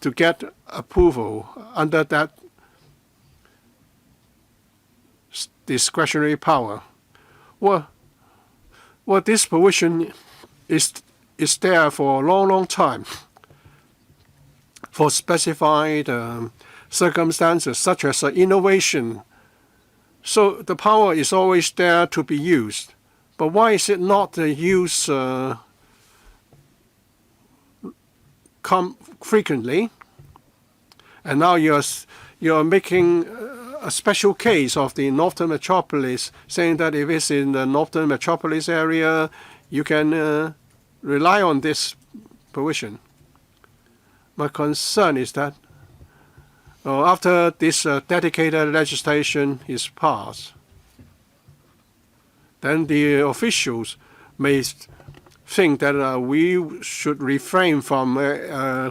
to get approval under that discretionary power. Well, this provision is there for a long time for specified circumstances such as innovation. So the power is always there to be used. But why is it not used frequently? And now you're making a special case of the Northern Metropolis, saying that if it's in the Northern Metropolis area, you can rely on this provision. My concern is that after this dedicated legislation is passed, then the officials may think that we should refrain from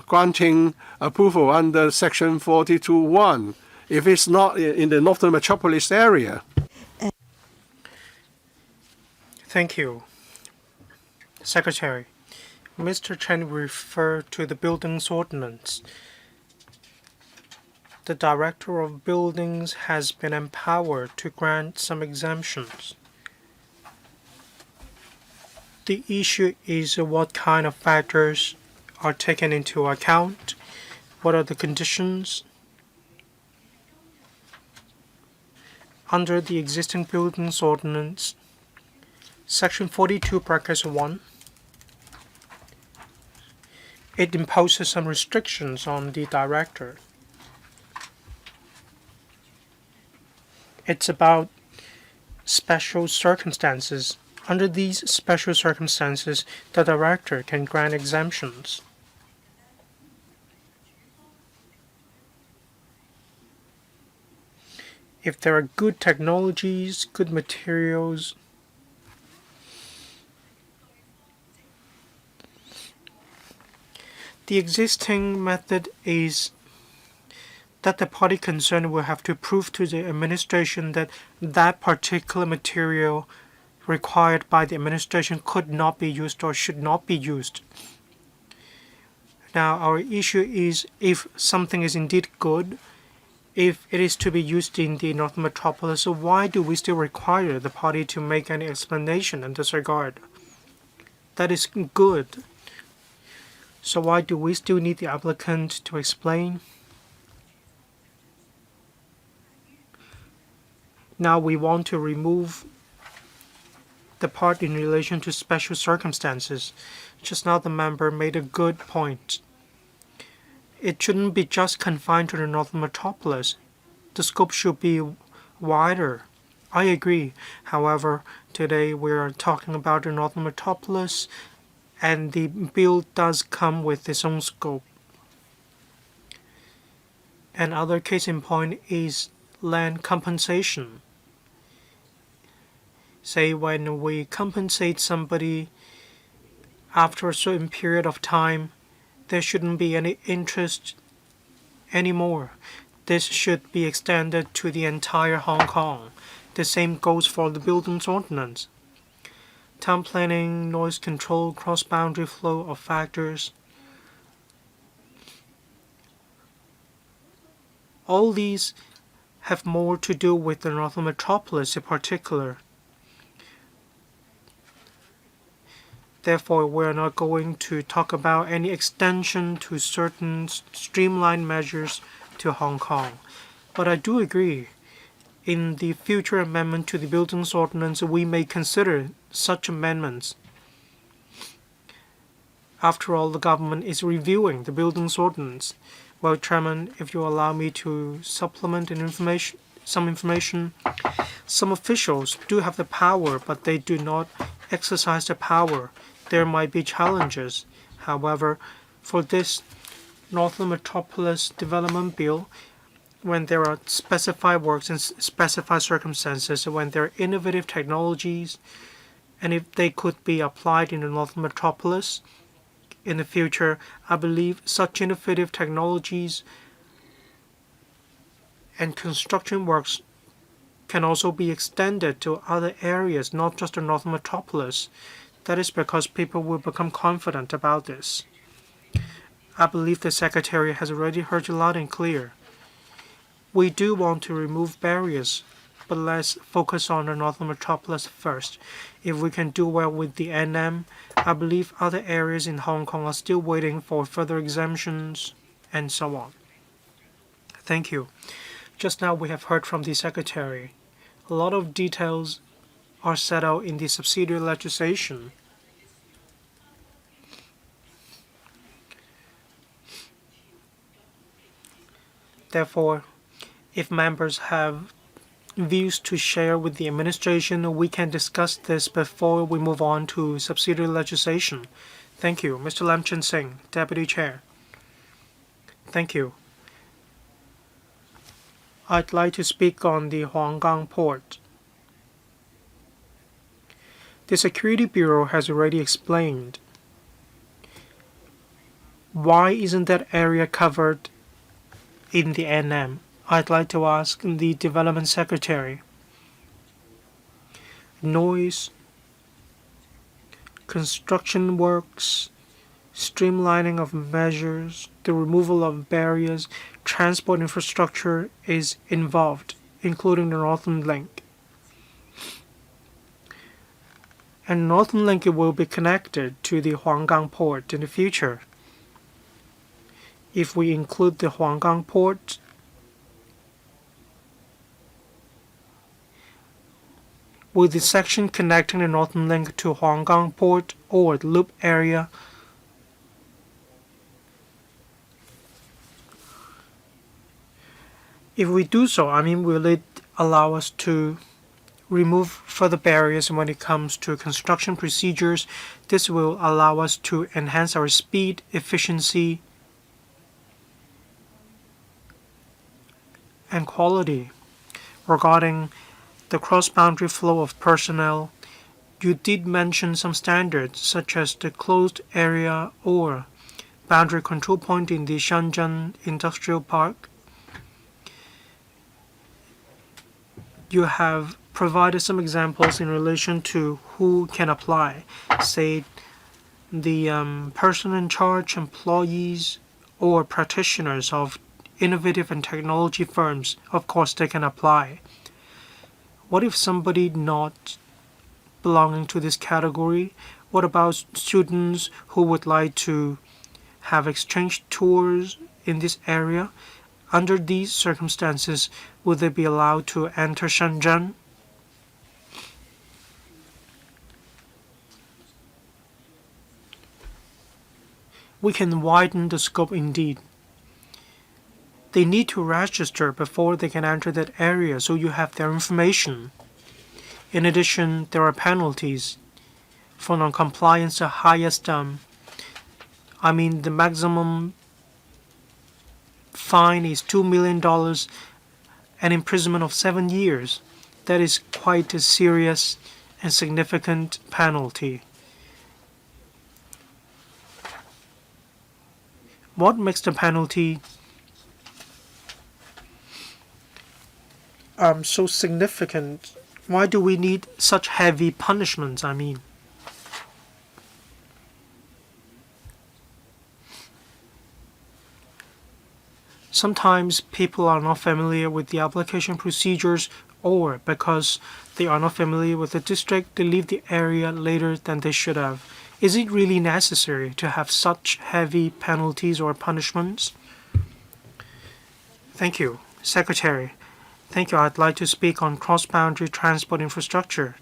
granting approval under Section 42(1) if it's not in the Northern Metropolis area. Thank you, Secretary. Mr. Chen referred to the Buildings Ordinance. The Director of Buildings has been empowered to grant some exemptions. The issue is what kind of factors are taken into account, what are the conditions. Under the existing Buildings Ordinance, Section 42 bracket 1, it imposes some restrictions on the director. It's about special circumstances. Under these special circumstances, the director can grant exemptions. If there are good technologies, good materials, the existing method is that the party concerned will have to prove to the administration that that particular material required by the administration could not be used or should not be used. Now, our issue is if something is indeed good, if it is to be used in the Northern Metropolis, so why do we still require the party to make any explanation in this regard? That is good. So why do we still need the applicant to explain? Now we want to remove the part in relation to special circumstances. Just now the member made a good point. It shouldn't be just confined to the Northern Metropolis. The scope should be wider. I agree. However, today we are talking about the Northern Metropolis, and the bill does come with its own scope. Another case in point is land compensation. Say when we compensate somebody after a certain period of time, there shouldn't be any interest anymore. This should be extended to the entire Hong Kong. The same goes for the Buildings Ordinance. Town planning, noise control, cross-boundary flow of factors. All these have more to do with the Northern Metropolis in particular. Therefore, we're not going to talk about any extension to certain streamlined measures to Hong Kong. But I do agree, in the future amendment to the Buildings Ordinance, we may consider such amendments. After all, the government is reviewing the Buildings Ordinance. Well, Chairman, if you allow me to supplement some information, some officials do have the power, but they do not exercise the power. There might be challenges. However, for this Northern Metropolis Development Bill, when there are specified works and specified circumstances, when there are innovative technologies, and if they could be applied in the Northern Metropolis in the future, I believe such innovative technologies and construction works can also be extended to other areas, not just the Northern Metropolis. That is because people will become confident about this. I believe the Secretary has already heard you loud and clear. We do want to remove barriers, but let's focus on the Northern Metropolis first. If we can do well with the NM, I believe other areas in Hong Kong are still waiting for further exemptions and so on. Thank you. Just now we have heard from the Secretary. A lot of details are set out in the subsidiary legislation. Therefore, if members have views to share with the administration, we can discuss this before we move on to subsidiary legislation. Thank you. Mr. Lam Chin Sing, Deputy Chair. Thank you. I'd like to speak on the Huanggang port. The Security Bureau has already explained. Why isn't that area covered in the NM? I'd like to ask the Development Secretary. Noise, construction works, streamlining of measures, the removal of barriers, transport infrastructure is involved, including the Northern Link. And Northern Link will be connected to the Huanggang port in the future. If we include the Huanggang port, with the section connecting the Northern Link to Huanggang port or the loop area, if we do so, will it allow us to remove further barriers when it comes to construction procedures? This will allow us to enhance our speed, efficiency, and quality. Regarding the cross-boundary flow of personnel, you did mention some standards such as the closed area or boundary control point in the Shenzhen Industrial Park. You have provided some examples in relation to who can apply, say the person in charge, employees, or practitioners of innovative and technology firms. Of course, they can apply. What if somebody not belonging to this category? What about students who would like to have exchange tours in this area? Under these circumstances, would they be allowed to enter Shenzhen? We can widen the scope indeed. They need to register before they can enter that area, so you have their information. In addition, there are penalties for non-compliance. The highest, the maximum fine is $2 million and imprisonment of 7 years. That is quite a serious and significant penalty. What makes the penalty so significant? Why do we need such heavy punishments? Sometimes people are not familiar with the application procedures, or because they are not familiar with the district, they leave the area later than they should have. Is it really necessary to have such heavy penalties or punishments? Thank you, Secretary. Thank you. I'd like to speak on cross-boundary transport infrastructure.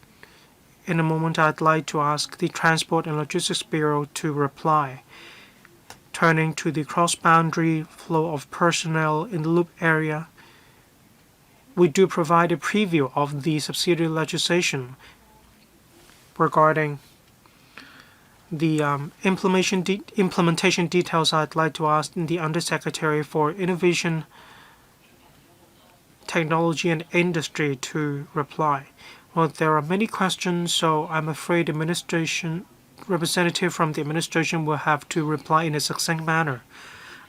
In a moment, I'd like to ask the Transport and Logistics Bureau to reply. Turning to the cross-boundary flow of personnel in the loop area, we do provide a preview of the subsidiary legislation regarding the implementation details. I'd like to ask the Undersecretary for Innovation, Technology and Industry to reply. Well, there are many questions, so I'm afraid administration representative from the administration will have to reply in a succinct manner.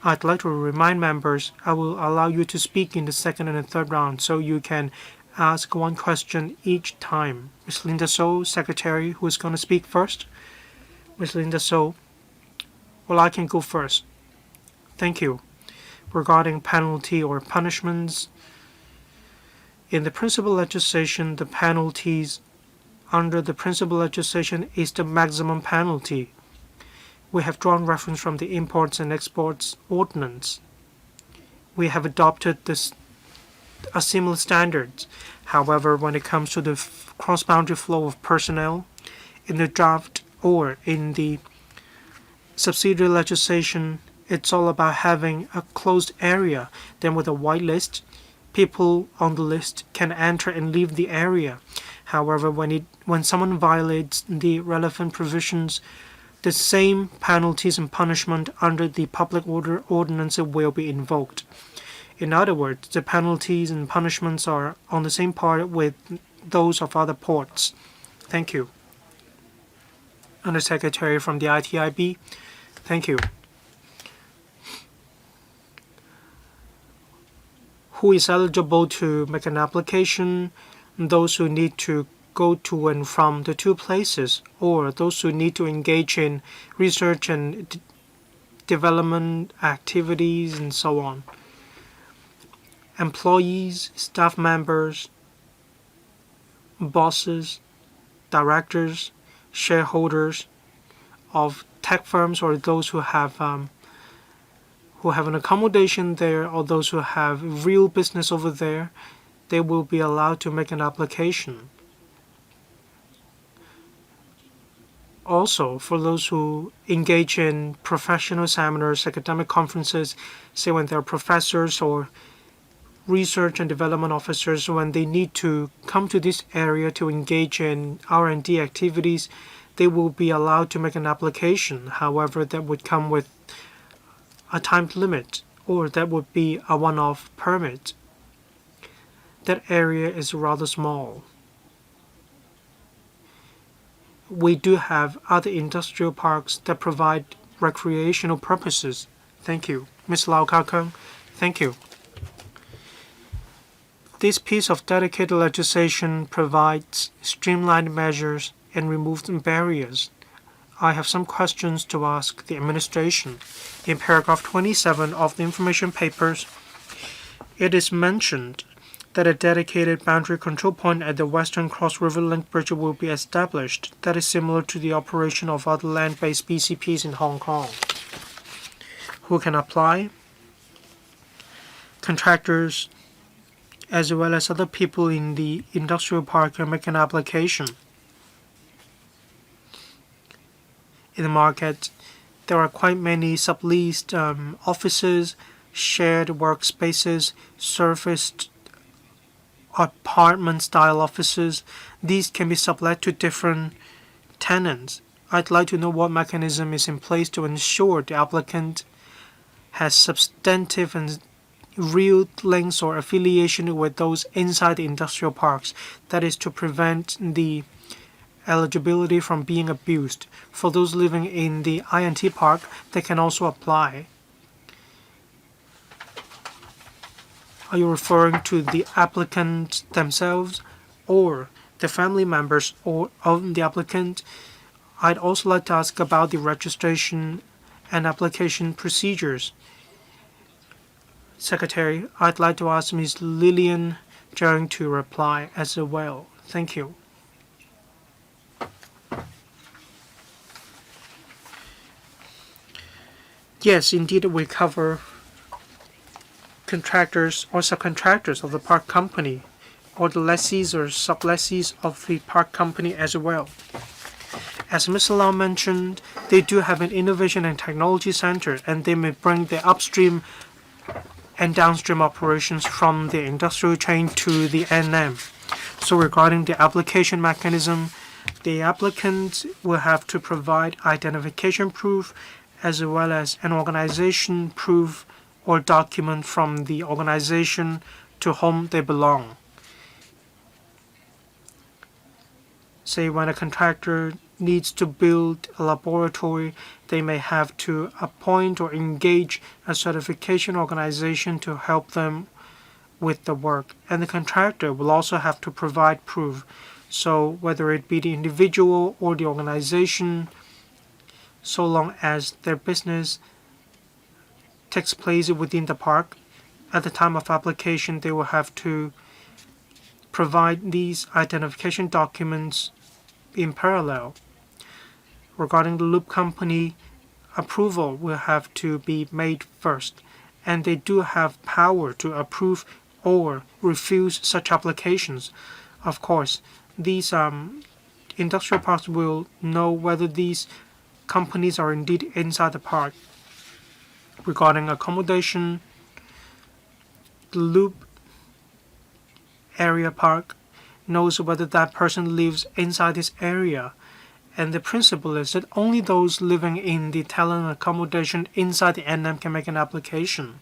I'd like to remind members I will allow you to speak in the second and the third round, so you can ask one question each time. Ms. Linda So, Secretary, who is going to speak first? Ms. Linda So. Well, I can go first. Thank you. Regarding penalty or punishments, in the principal legislation, the penalties under the principal legislation is the maximum penalty. We have drawn reference from the Imports and Exports Ordinance. We have adopted a similar standard. However, when it comes to the cross-boundary flow of personnel, in the draft or in the subsidiary legislation, it's all about having a closed area. Then with a white list, people on the list can enter and leave the area. However, when someone violates the relevant provisions, the same penalties and punishment under the public order ordinance will be invoked. In other words, the penalties and punishments are on the same par with those of other ports. Thank you. Undersecretary from the ITIB. Thank you. Who is eligible to make an application? Those who need to go to and from the two places, or those who need to engage in research and development activities and so on. Employees, staff members, bosses, directors, shareholders of tech firms, or those who have an accommodation there, or those who have real business over there, they will be allowed to make an application. Also, for those who engage in professional seminars, academic conferences, say when they're professors or research and development officers, when they need to come to this area to engage in R&D activities, they will be allowed to make an application. However, that would come with a time limit, or that would be a one-off permit. That area is rather small. We do have other industrial parks that provide recreational purposes. Thank you. Ms. Lau Ka-Kung, thank you. This piece of dedicated legislation provides streamlined measures and removes barriers. I have some questions to ask the administration. In paragraph 27 of the information papers, it is mentioned that a dedicated boundary control point at the Western Cross River Link Bridge will be established that is similar to the operation of other land-based BCPs in Hong Kong. Who can apply? Contractors, as well as other people in the industrial park, can make an application. In the market, there are quite many subleased offices, shared workspaces, surfaced apartment-style offices. These can be sublet to different tenants. I'd like to know what mechanism is in place to ensure the applicant has substantive and real links or affiliation with those inside the industrial parks. That is to prevent the eligibility from being abused. For those living in the INT park, they can also apply. Are you referring to the applicant themselves or the family members or of the applicant? I'd also like to ask about the registration and application procedures. Secretary, I'd like to ask Ms. Lillian Zhang to reply as well. Thank you. Yes, indeed, we cover contractors or subcontractors of the park company, or the lessees or sublessees of the park company as well. As Mr. Lau mentioned, they do have an innovation and technology center, and they may bring the upstream and downstream operations from the industrial chain to the NM. So regarding the application mechanism, the applicant will have to provide identification proof as well as an organization proof or document from the organization to whom they belong. Say when a contractor needs to build a laboratory, they may have to appoint or engage a certification organization to help them with the work. And the contractor will also have to provide proof. So whether it be the individual or the organization, so long as their business takes place within the park. At the time of application, they will have to provide these identification documents in parallel. Regarding the loop company, approval will have to be made first, and they do have power to approve or refuse such applications. Of course, these industrial parks will know whether these companies are indeed inside the park. Regarding accommodation, the loop area park knows whether that person lives inside this area. And the principle is that only those living in the talent accommodation inside the NM can make an application.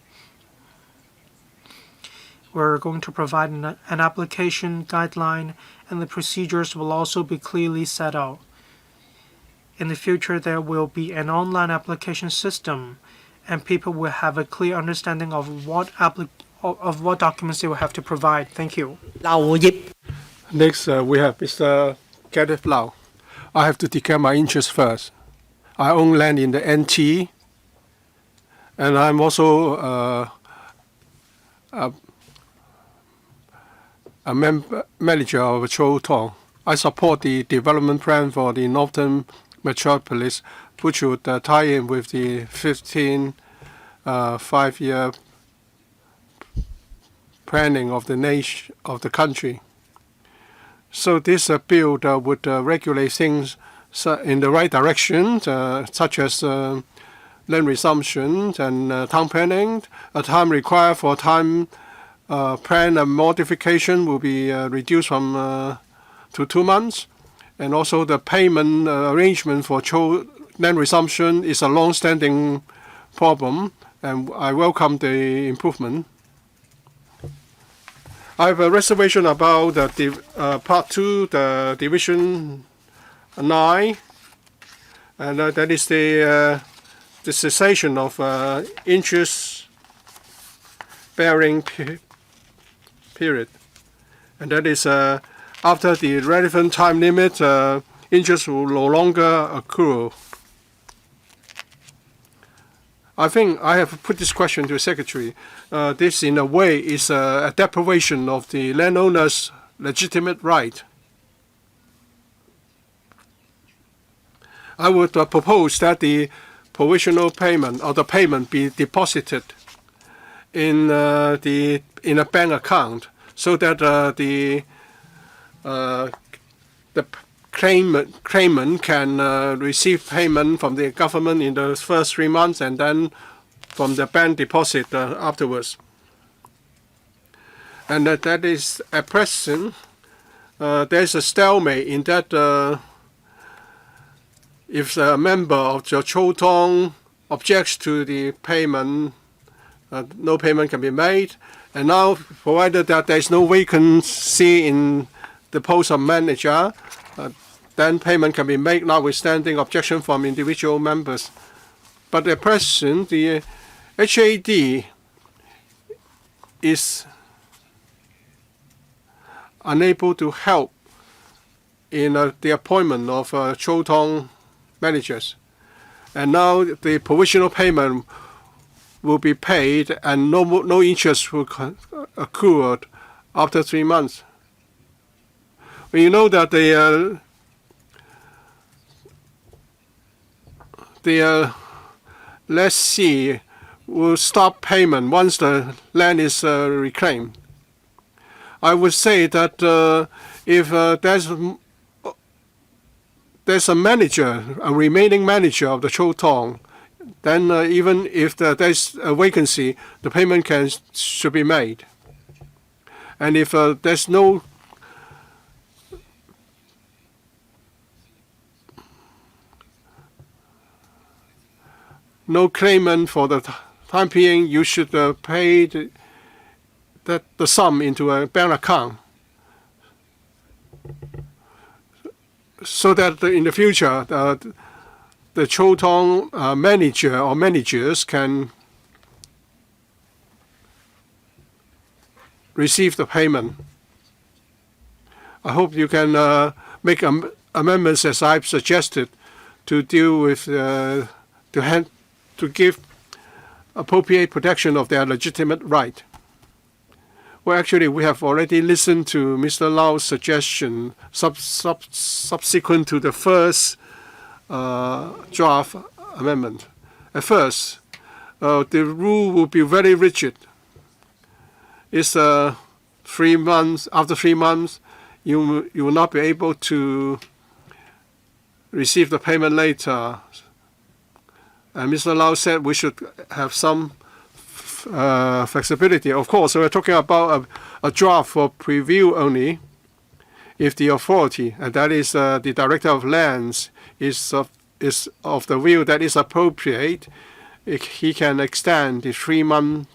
We're going to provide an application guideline, and the procedures will also be clearly set out. In the future, there will be an online application system, and people will have a clear understanding of what documents they will have to provide. Thank you. Next, we have Mr. Kenneth Lau. I have to declare my interest first. I own land in the NT, and I'm also a manager of Chou Tong. I support the development plan for the Northern Metropolis, which would tie in with the 15 5-year planning of the nation, of the country. So this bill would regulate things in the right direction, such as land resumption and town planning. A time required for time plan and modification will be reduced from to 2 months. And also the payment arrangement for land resumption is a long-standing problem, and I welcome the improvement. I have a reservation about the Part 2, the Division 9, and that is the cessation of interest-bearing period. And that is after the relevant time limit, interest will no longer accrue. I think I have put this question to the Secretary. This, in a way, is a deprivation of the landowner's legitimate right. I would propose that the provisional payment or the payment be deposited in a bank account, so that the claimant can receive payment from the government in the first 3 months, and then from the bank deposit afterwards. And that is at present, there's a stalemate in that if a member of the Chou Tong objects to the payment, no payment can be made. And now, provided that there is no vacancy in the post of manager, then payment can be made, notwithstanding objection from individual members. But at present, the HAD is unable to help in the appointment of Chou Tong managers. And now the provisional payment will be paid, and no interest will accrue after 3 months. Well, you know that the lessee will stop payment once the land is reclaimed. I would say that if there's a manager, a remaining manager of the Chou Tong, then even if there's a vacancy, the payment should be made. And if there's no claimant for the time being, you should pay the sum into a bank account, so that in the future the Chou Tong manager or managers can receive the payment. I hope you can make amendments as I've suggested to deal with to give appropriate protection of their legitimate right. Well, actually, we have already listened to Mr. Lau's suggestion subsequent to the first draft amendment. At first, the rule will be very rigid. It's 3 months. After 3 months, you will not be able to receive the payment later. And Mr. Lau said we should have some flexibility. Of course, we're talking about a draft for preview only. If the authority, and that is the Director of Lands, is of the view that is appropriate, he can extend the 3-month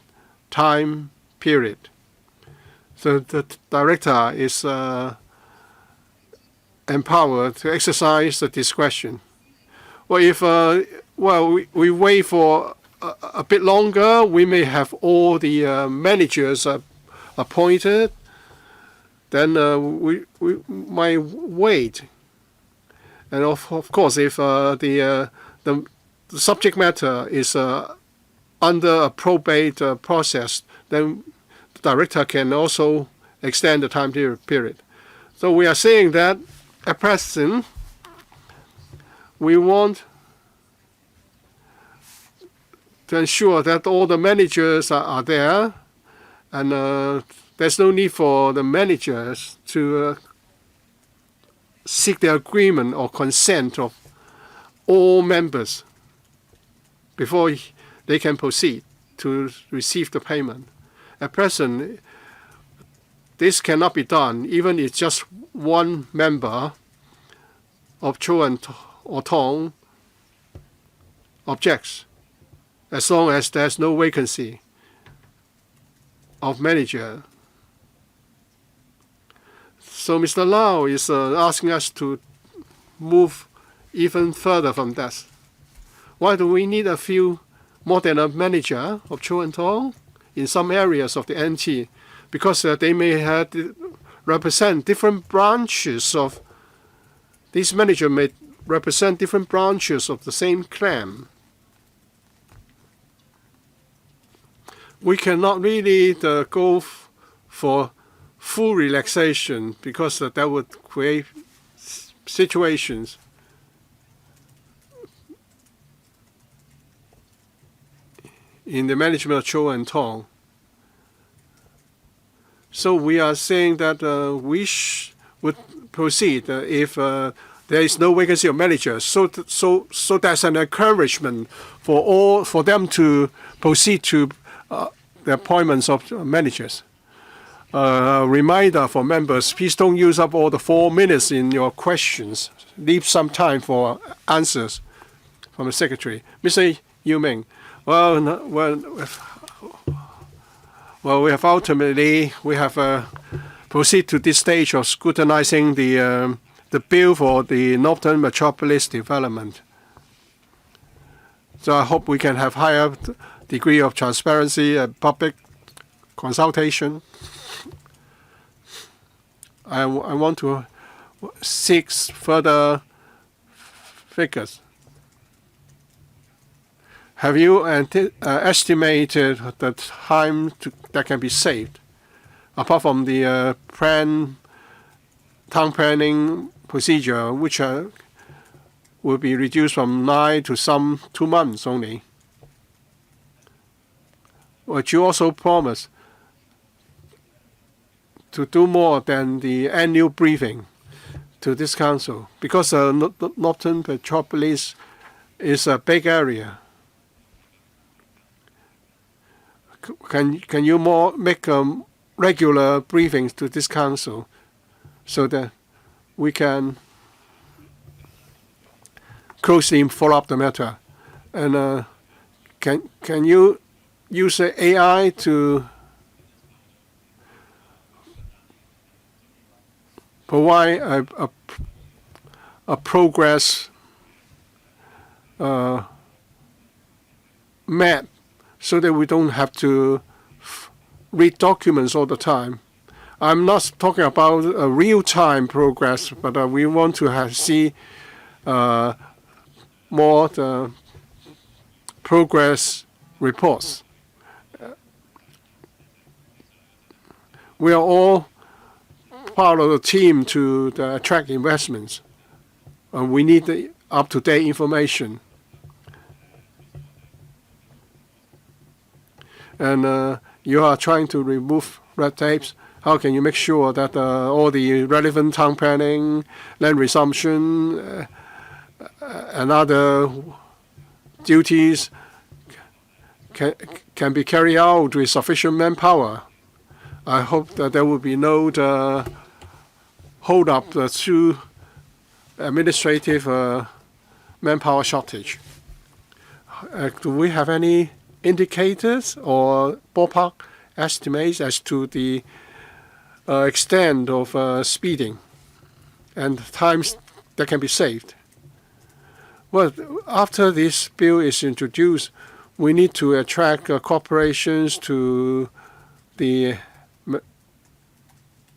time period. So the Director is empowered to exercise the discretion. Well, if we wait for a bit longer, we may have all the managers appointed. Then we might wait. And of course, if the subject matter is under a probate process, then the Director can also extend the time period. So we are saying that at present, we want to ensure that all the managers are there, and there's no need for the managers to seek the agreement or consent of all members before they can proceed to receive the payment. At present, this cannot be done even if just one member of Cho or Tong objects, as long as there's no vacancy of manager. So Mr. Lau is asking us to move even further from that. Why do we need a few more than a manager of Cho and Tong in some areas of the NT? Because they may represent different branches of, this manager may represent different branches of the same clan. We cannot really go for full relaxation, because that would create situations in the management of Cho and Tong. So we are saying that we would proceed if there is no vacancy of managers. So there's an encouragement for them to proceed to the appointments of managers. Reminder for members: please don't use up all the 4 minutes in your questions. Leave some time for answers from the Secretary. Mr. Yu Ming, well, we have ultimately proceed to this stage of scrutinizing the bill for the Northern Metropolis development. So I hope we can have higher degree of transparency and public consultation. I want to seek further figures. Have you estimated the time that can be saved, apart from the town planning procedure, which will be reduced from 9 to some 2 months only? But you also promise to do more than the annual briefing to this council, because Northern Metropolis is a big area. Can you make regular briefings to this council so that we can closely follow up the matter? And can you use AI to provide a progress map, so that we don't have to read documents all the time? I'm not talking about a real-time progress, but we want to see more progress reports. We are all part of the team to attract investments. We need the up-to-date information. And you are trying to remove red tapes. How can you make sure that all the relevant town planning, land resumption, and other duties can be carried out with sufficient manpower? I hope that there will be no hold up through administrative manpower shortage. Do we have any indicators or ballpark estimates as to the extent of speeding and times that can be saved? Well, after this bill is introduced, we need to attract corporations to the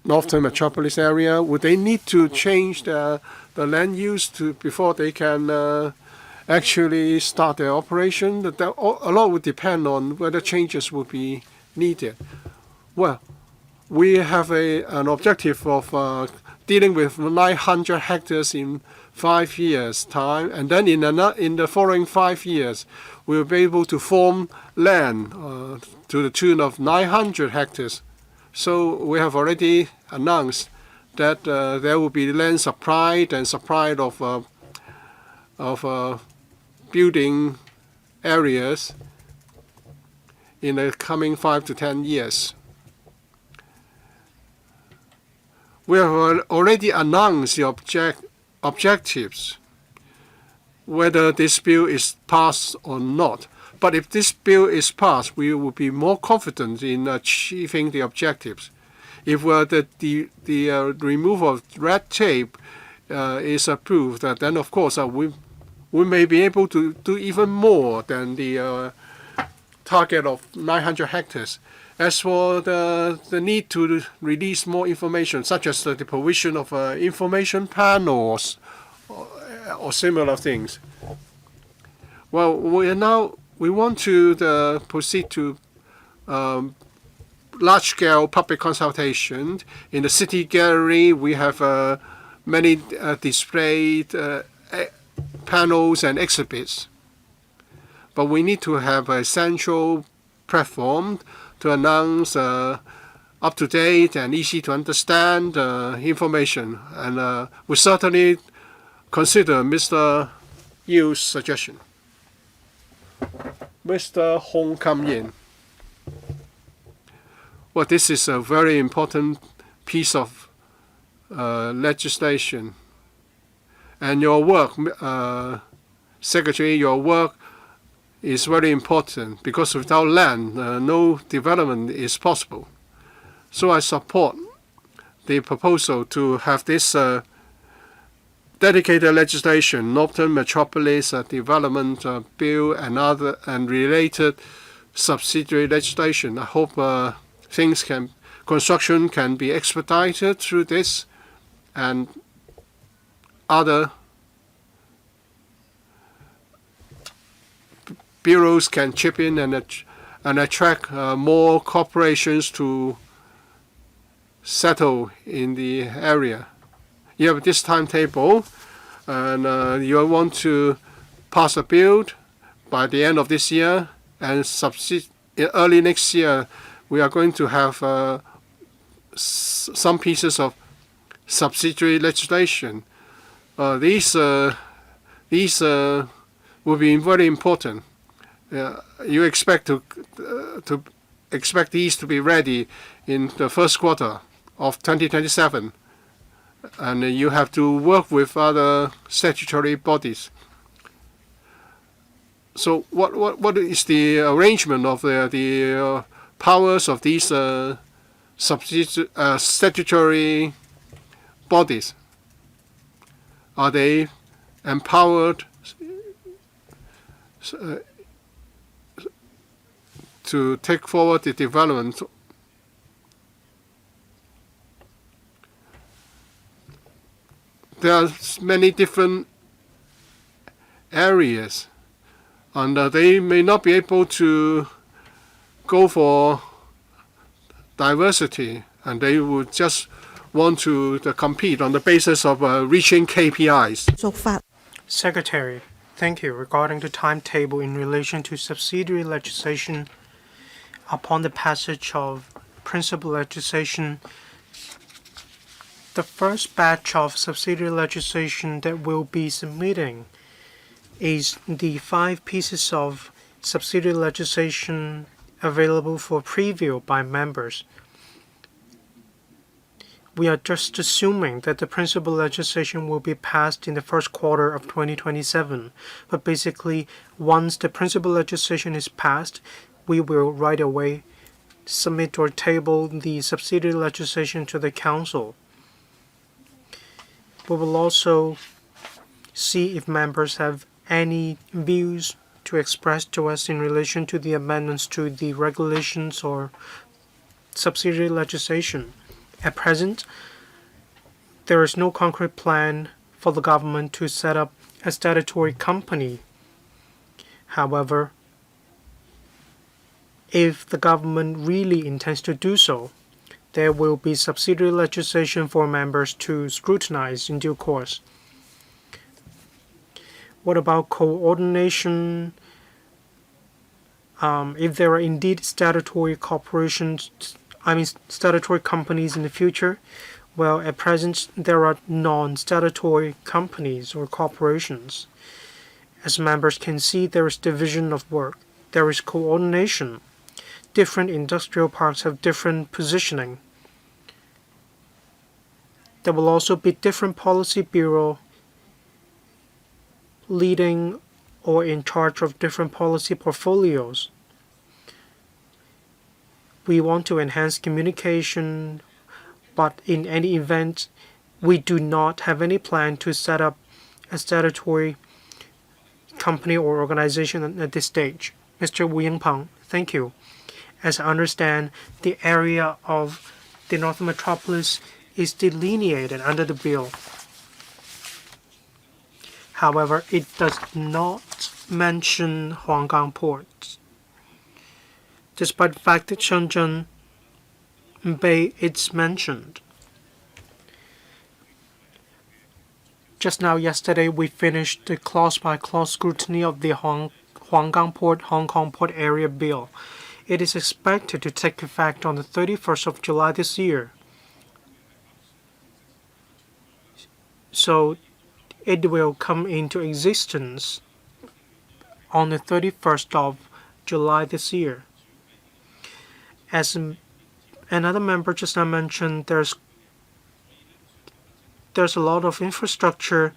Northern Metropolis area. Would they need to change the land use before they can actually start their operation? A lot would depend on whether changes will be needed. Well, we have an objective of dealing with 900 hectares in 5 years' time, and then in the following 5 years, we'll be able to form land to the tune of 900 hectares. So we have already announced that there will be land supplied and supplied of building areas in the coming 5 to 10 years. We have already announced the objectives, whether this bill is passed or not. But if this bill is passed, we will be more confident in achieving the objectives. If the removal of red tape is approved, then of course we may be able to do even more than the target of 900 hectares. As for the need to release more information, such as the provision of information panels or similar things, well, we want to proceed to large-scale public consultation. In the city gallery, we have many displayed panels and exhibits. But we need to have a central platform to announce up-to-date and easy-to-understand information. And we certainly consider Mr. Yu's suggestion. Mr. Hong Kam Yin. Well, this is a very important piece of legislation. And your work, Secretary, your work is very important because without land, no development is possible. So I support the proposal to have this dedicated legislation, Northern Metropolis Development Bill, and related subsidiary legislation. I hope construction can be expedited through this, and other bureaus can chip in and attract more corporations to settle in the area. You have this timetable, and you want to pass a bill by the end of this year, and early next year we are going to have some pieces of subsidiary legislation. These will be very important. You expect these to be ready in the first quarter of 2027, and you have to work with other statutory bodies. So what is the arrangement of the powers of these statutory bodies? Are they empowered to take forward the development? There are many different areas, and they may not be able to go for diversity, and they would just want to compete on the basis of reaching KPIs. 續法 Secretary, thank you. Regarding the timetable in relation to subsidiary legislation, upon the passage of principal legislation, the first batch of subsidiary legislation that we'll be submitting is the 5 pieces of subsidiary legislation available for preview by members. We are just assuming that the principal legislation will be passed in the first quarter of 2027. But basically, once the principal legislation is passed, we will right away submit or table the subsidiary legislation to the Council. We will also see if members have any views to express to us in relation to the amendments to the regulations or subsidiary legislation. At present, there is no concrete plan for the government to set up a statutory company. However, if the government really intends to do so, there will be subsidiary legislation for members to scrutinize in due course. What about coordination? If there are indeed statutory statutory companies in the future, well, at present, there are non-statutory companies or corporations. As members can see, there is division of work. There is coordination. Different industrial parks have different positioning. There will also be different policy bureau leading or in charge of different policy portfolios. We want to enhance communication, but in any event, we do not have any plan to set up a statutory company or organization at this stage. Mr. Wu Yingpeng, thank you. As I understand, the area of the Northern Metropolis is delineated under the bill. However, it does not mention Huanggang Port. Despite the fact that Shenzhen Bay is mentioned. Just now, yesterday, we finished the clause-by-clause scrutiny of the Huanggang Port, Hong Kong Port Area Bill. It is expected to take effect on the 31st of July this year. So it will come into existence on the 31st of July this year. As another member just now mentioned, there's a lot of infrastructure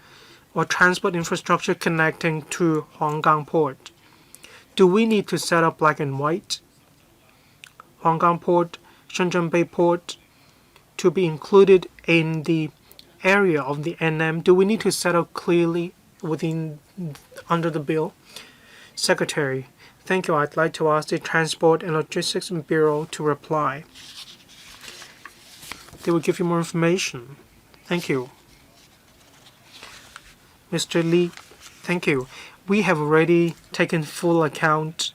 or transport infrastructure connecting to Huanggang Port. Do we need to set up black and white? Huanggang Port, Shenzhen Bay Port, to be included in the area of the NM, do we need to set up clearly under the bill? Secretary, thank you. I'd like to ask the Transport and Logistics Bureau to reply. They will give you more information. Thank you. Mr. Lee, thank you. We have already taken full account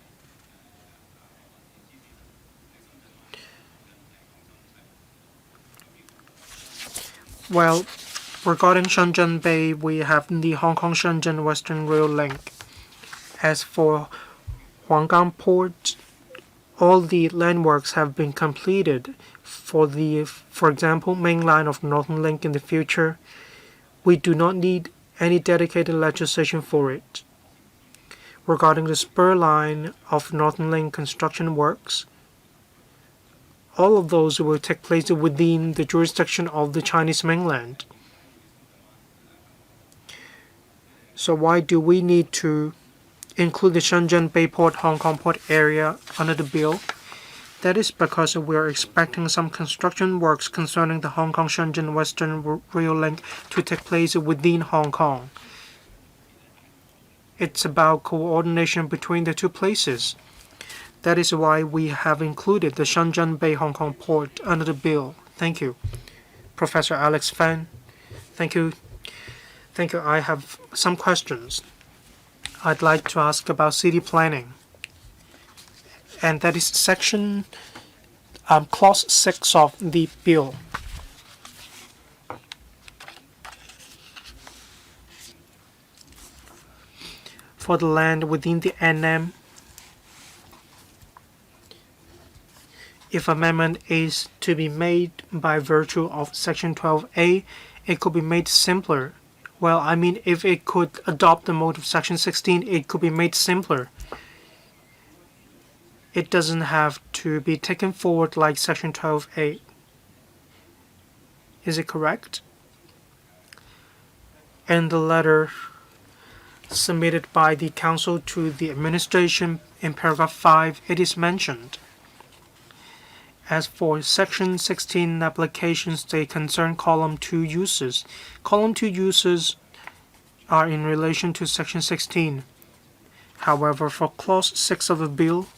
Well, regarding Shenzhen Bay, we have the Hong Kong-Shenzhen Western Rail Link. As for Huanggang Port, all the land works have been completed for example, main line of Northern Link in the future. We do not need any dedicated legislation for it. Regarding the spur line of Northern Link construction works, all of those will take place within the jurisdiction of the Chinese mainland. So why do we need to include the Shenzhen Bay Port, Hong Kong Port area under the bill? That is because we are expecting some construction works concerning the Hong Kong-Shenzhen Western Rail Link to take place within Hong Kong. It's about coordination between the two places. That is why we have included the Shenzhen Bay Hong Kong Port under the bill. Thank you. Professor Alex Fan, thank you. Thank you. I have some questions. I'd like to ask about city planning. And that is section clause 6 of the bill. For the land within the NM, if amendment is to be made by virtue of section 12A, it could be made simpler. Well, I mean, if it could adopt the mode of section 16, it could be made simpler. It doesn't have to be taken forward like section 12A. Is it correct? In the letter submitted by the council to the administration in paragraph 5, it is mentioned. As for section 16 applications, they concern column 2 uses. Column 2 uses are in relation to section 16. However, for clause 6 of the bill,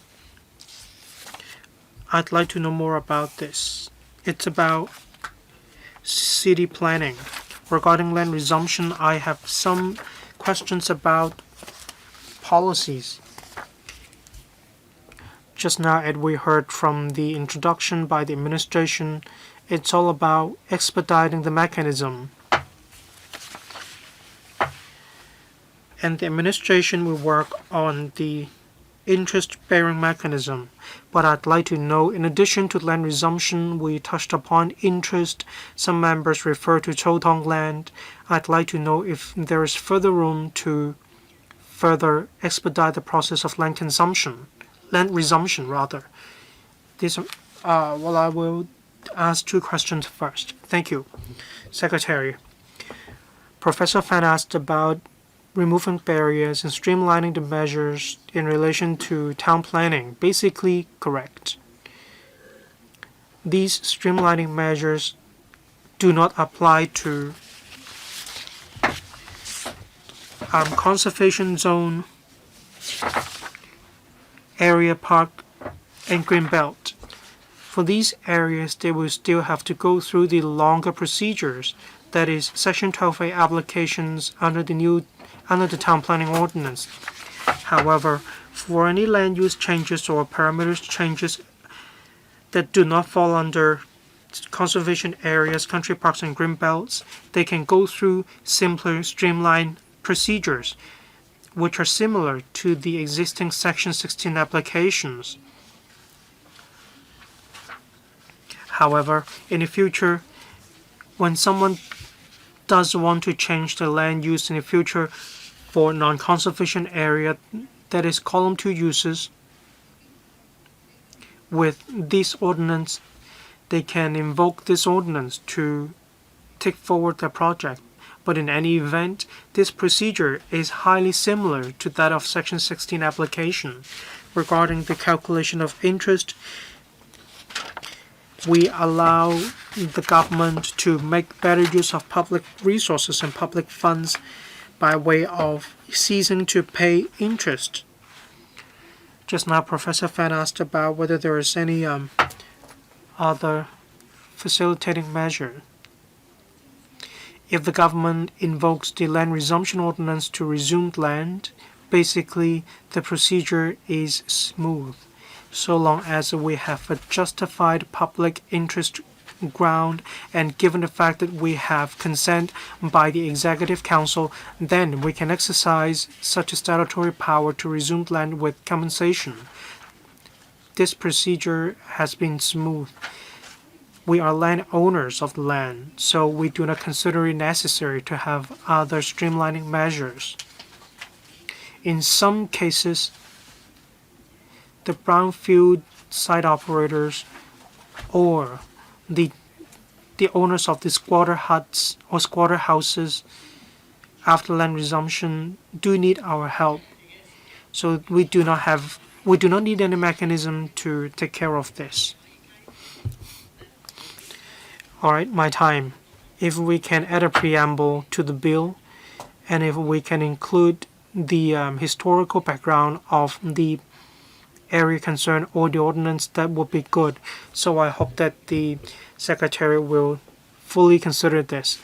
I'd like to know more about this. It's about city planning. Regarding land resumption, I have some questions about policies. Just now, as we heard from the introduction by the administration, it's all about expediting the mechanism. And the administration will work on the interest-bearing mechanism. But I'd like to know, in addition to land resumption, we touched upon interest. Some members refer to Chotong land. I'd like to know if there is further room to further expedite the process of land resumption rather. Well, I will ask 2 questions first. Thank you, Secretary. Professor Fan asked about removing barriers and streamlining the measures in relation to town planning. Basically correct. These streamlining measures do not apply to conservation zone, area park, and green belt. For these areas, they will still have to go through the longer procedures, that is, Section 12A applications under the town planning ordinance. However, for any land use changes or parameters changes that do not fall under conservation areas, country parks, and green belts, they can go through simpler, streamlined procedures, which are similar to the existing Section 16 applications. However, in the future, when someone does want to change the land use in the future for non-conservation area, that is column 2 uses, with this ordinance, they can invoke this ordinance to take forward their project. But in any event, this procedure is highly similar to that of Section 16 application. Regarding the calculation of interest, we allow the government to make better use of public resources and public funds by way of ceasing to pay interest. Just now, Professor Fan asked about whether there is any other facilitating measure. If the government invokes the land resumption ordinance to resume land, basically the procedure is smooth, so long as we have a justified public interest ground, and given the fact that we have consent by the Executive Council, then we can exercise such a statutory power to resume land with compensation. This procedure has been smooth. We are landowners of the land, so we do not consider it necessary to have other streamlining measures. In some cases, the brownfield site operators or the owners of the squatter huts or squatter houses after land resumption do need our help. So we do not need any mechanism to take care of this. All right, my time. If we can add a preamble to the bill, and if we can include the historical background of the area concerned or the ordinance, that would be good. So I hope that the Secretary will fully consider this.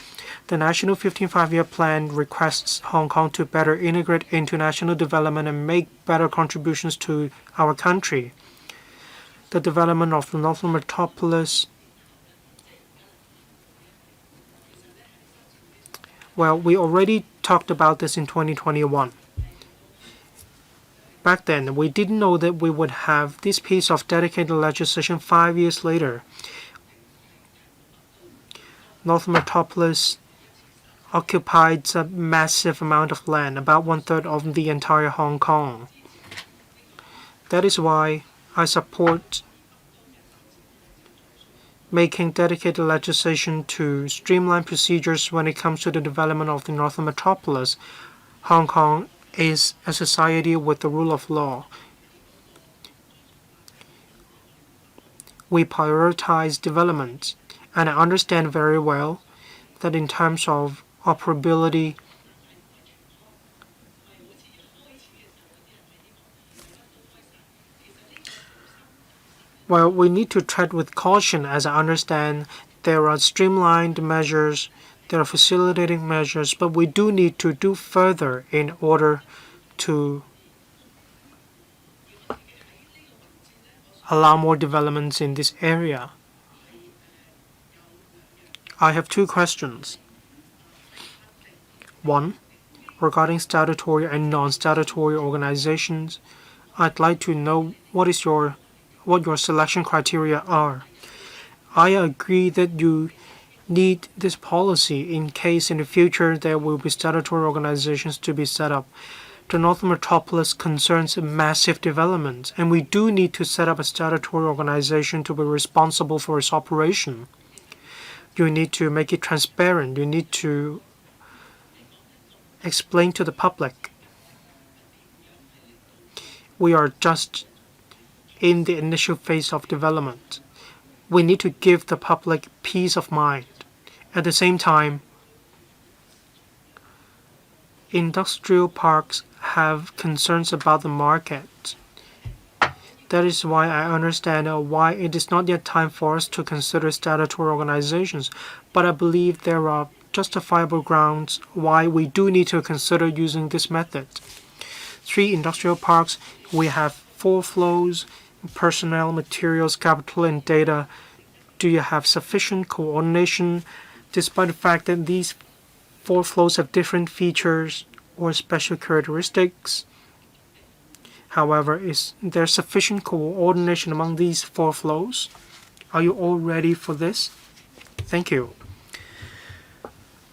The National 15th Five-Year Plan requests Hong Kong to better integrate into national development and make better contributions to our country. The development of the Northern Metropolis. Well, we already talked about this in 2021. Back then, we didn't know that we would have this piece of dedicated legislation 5 years later. Northern Metropolis occupies a massive amount of land, about 1/3 of the entire Hong Kong. That is why I support making dedicated legislation to streamline procedures when it comes to the development of the Northern Metropolis. Hong Kong is a society with the rule of law. We prioritize development, and I understand very well that in terms of operability, well, we need to tread with caution. As I understand, there are streamlined measures, there are facilitating measures, but we do need to do further in order to allow more developments in this area. I have two questions. One, regarding statutory and non-statutory organizations, I'd like to know what your selection criteria are. I agree that you need this policy in case in the future there will be statutory organizations to be set up. The Northern Metropolis concerns massive development, and we do need to set up a statutory organization to be responsible for its operation. You need to make it transparent. You need to explain to the public. We are just in the initial phase of development. We need to give the public peace of mind. At the same time, industrial parks have concerns about the market. That is why I understand why it is not yet time for us to consider statutory organizations, but I believe there are justifiable grounds why we do need to consider using this method. 3 industrial parks, we have 4 flows, personnel, materials, capital, and data. Do you have sufficient coordination, despite the fact that these 4 flows have different features or special characteristics? However, is there sufficient coordination among these 4 flows? Are you all ready for this? Thank you.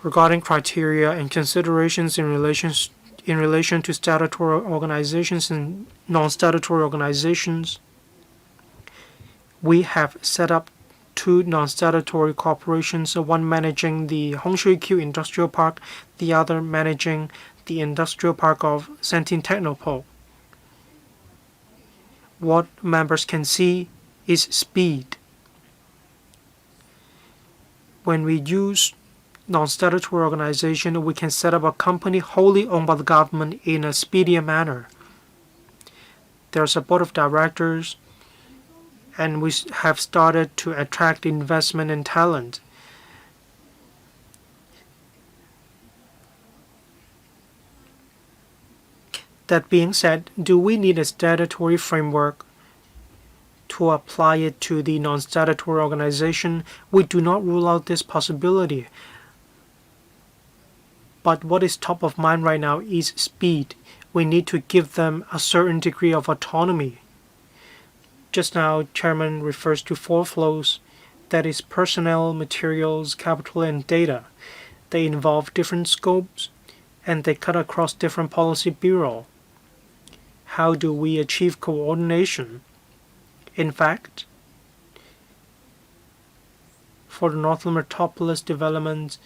Regarding criteria and considerations in relation to statutory organizations and non-statutory organizations, we have set up 2 non-statutory corporations, one managing the Hong Shui Kiu Industrial Park, the other managing the Industrial Park of Sentin Technopole. What members can see is speed. When we use non-statutory organization, we can set up a company wholly owned by the government in a speedier manner. There's a board of directors, and we have started to attract investment and talent. That being said, do we need a statutory framework to apply it to the non-statutory organization? We do not rule out this possibility. But what is top of mind right now is speed. We need to give them a certain degree of autonomy. Just now, Chairman refers to 4 flows. That is personnel, materials, capital, and data. They involve different scopes, and they cut across different policy bureaus. How do we achieve coordination? In fact, for the Northern Metropolis development,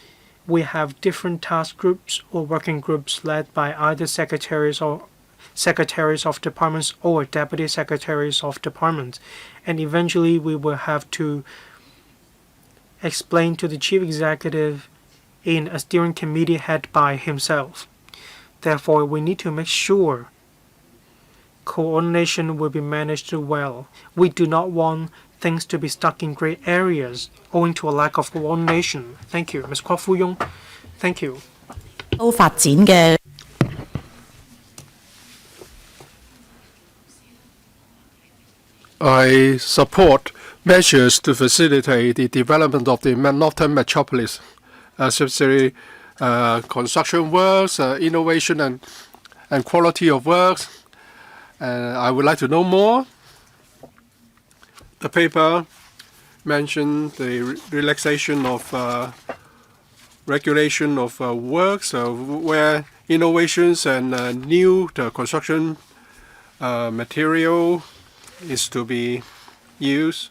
we have different task groups or working groups led by either secretaries of departments or deputy secretaries of departments, and eventually we will have to explain to the chief executive in a steering committee headed by himself. Therefore, we need to make sure coordination will be managed well. We do not want things to be stuck in gray areas owing to a lack of coordination. Thank you. Ms. Kwok Foo-yung, thank you. 都發展嘅 I support measures to facilitate the development of the Northern Metropolis, especially construction works, innovation and quality of works. I would like to know more. The paper mentioned the relaxation of regulation of works where innovations and new construction material is to be used.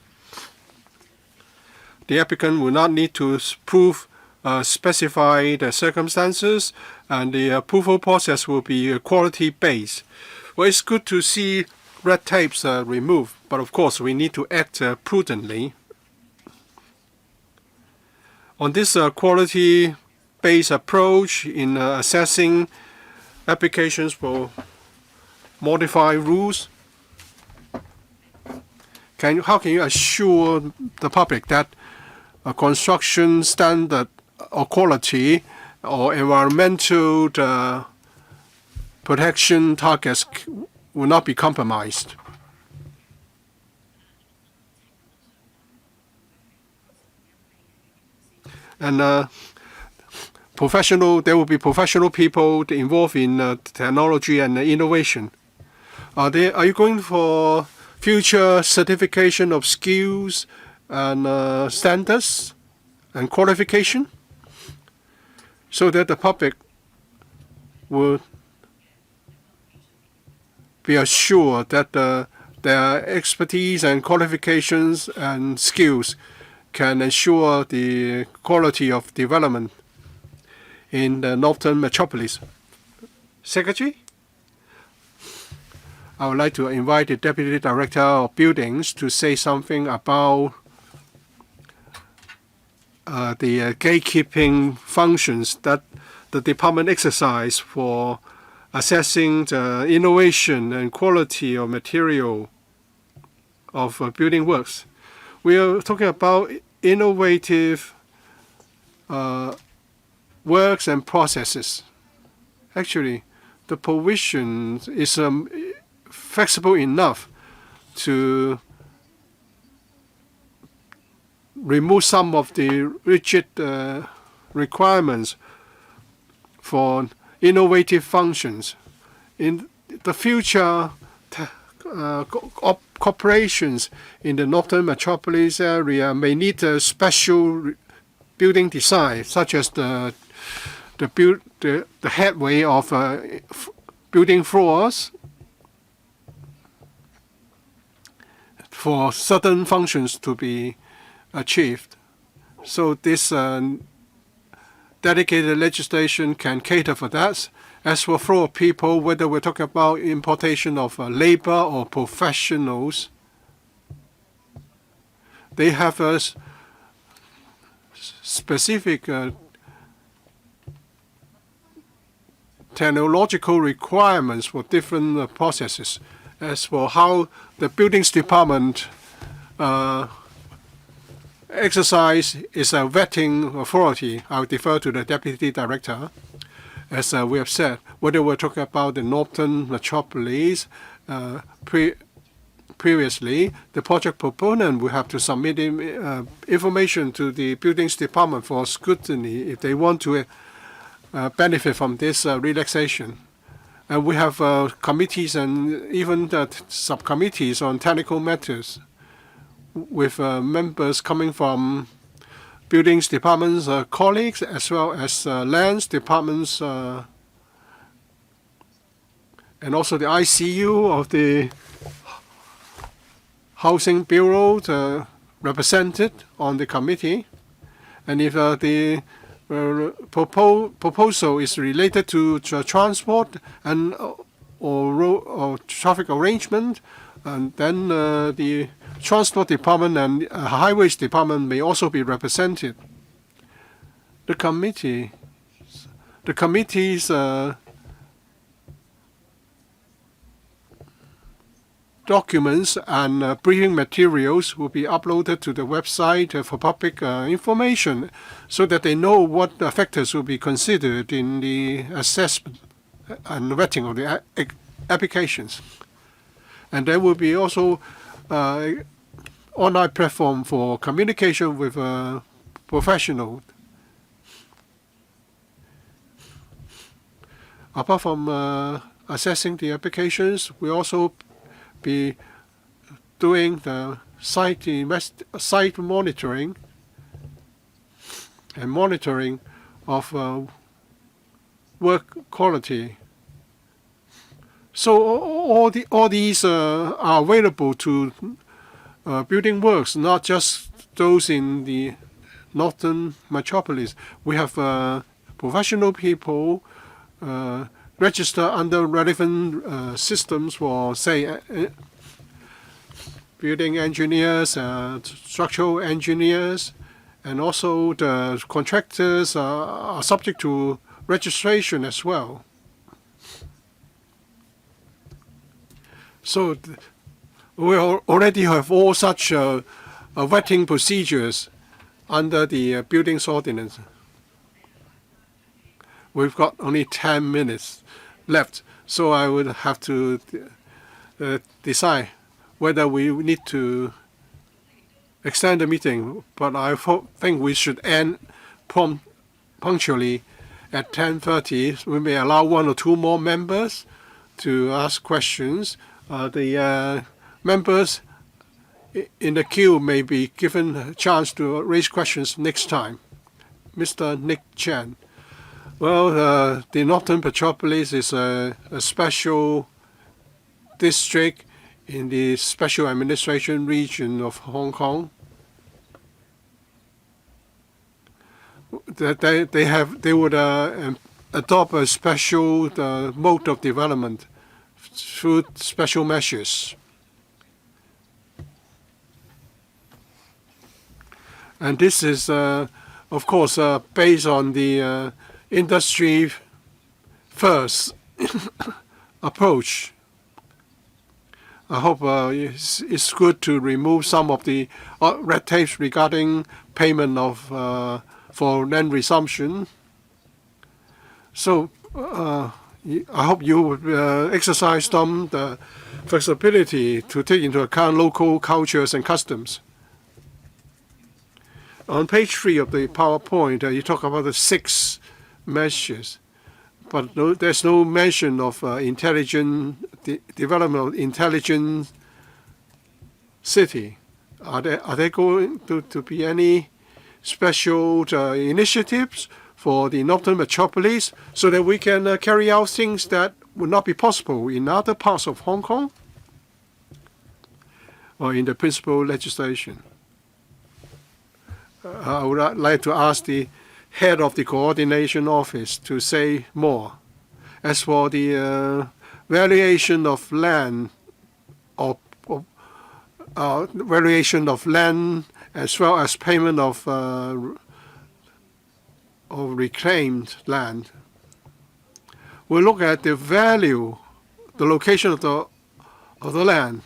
The applicant will not need to prove specified circumstances, and the approval process will be quality-based. Well, it's good to see red tapes removed, but of course we need to act prudently. On this quality-based approach in assessing applications for modified rules, how can you assure the public that a construction standard or quality or environmental protection targets will not be compromised? And there will be professional people involved in technology and innovation. Are you going for future certification of skills and standards and qualification, so that the public will be assured that their expertise and qualifications and skills can ensure the quality of development in the Northern Metropolis? Secretary? I would like to invite the Deputy Director of Buildings to say something about the gatekeeping functions that the department exercise for assessing the innovation and quality of material of building works. We are talking about innovative works and processes. Actually, the provision is flexible enough to remove some of the rigid requirements for innovative functions. In the future, corporations in the Northern Metropolis area may need a special building design, such as the headway of building floors for certain functions to be achieved. So this dedicated legislation can cater for that. As for flow of people, whether we're talking about importation of labor or professionals, they have a specific technological requirements for different processes. As for how the buildings department exercise is a vetting authority, I'll defer to the Deputy Director. As we have said, whether we're talking about the Northern Metropolis, previously, the project proponent will have to submit information to the Buildings Department for scrutiny if they want to benefit from this relaxation. And we have committees and even subcommittees on technical matters with members coming from Buildings Department's colleagues as well as Lands Department's and also the ICU of the Housing Bureau represented on the committee. And if the proposal is related to transport and or traffic arrangement, and then the Transport Department and Highways Department may also be represented. The committees documents and briefing materials will be uploaded to the website for public information so that they know what factors will be considered in the assessment and vetting of the applications. And there will be also online platform for communication with professionals. Apart from assessing the applications, we also be doing the site monitoring and monitoring of work quality. So all these are available to building works, not just those in the northern metropolis. We have professional people register under relevant systems for, say, building engineers, structural engineers, and also the contractors are subject to registration as well. So we already have all such vetting procedures under the Buildings Ordinance. We've got only 10 minutes left, so I would have to decide whether we need to extend the meeting. But I think we should end punctually at 10:30. We may allow one or two more members to ask questions. The members in the queue may be given a chance to raise questions next time. Mr. Nick Chan. Well, the Northern Metropolis is a special district in the Special Administration Region of Hong Kong. They would adopt a special mode of development through special measures. And this is, of course, based on the industry first approach. I hope it's good to remove some of the red tapes regarding payment of for land resumption. So I hope you would exercise some the flexibility to take into account local cultures and customs. On page 3 of the PowerPoint, you talk about the 6 measures, but there's no mention of development of intelligent city. Are there going to be any special initiatives for the Northern Metropolis so that we can carry out things that would not be possible in other parts of Hong Kong or in the principal legislation? I would like to ask the head of the coordination office to say more. As for the valuation of land or valuation of land as well as payment of reclaimed land, we look at the value, the location of the land.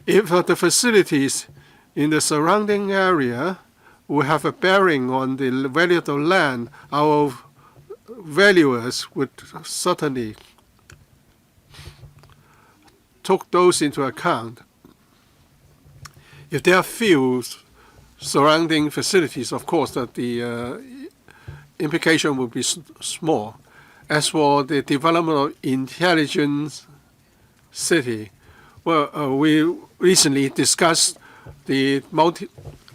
If the facilities in the surrounding area will have a bearing on the value of the land, our valuers would certainly take those into account. If there are few surrounding facilities, of course, that the implication will be small. As for the development of intelligent city, well, we recently discussed the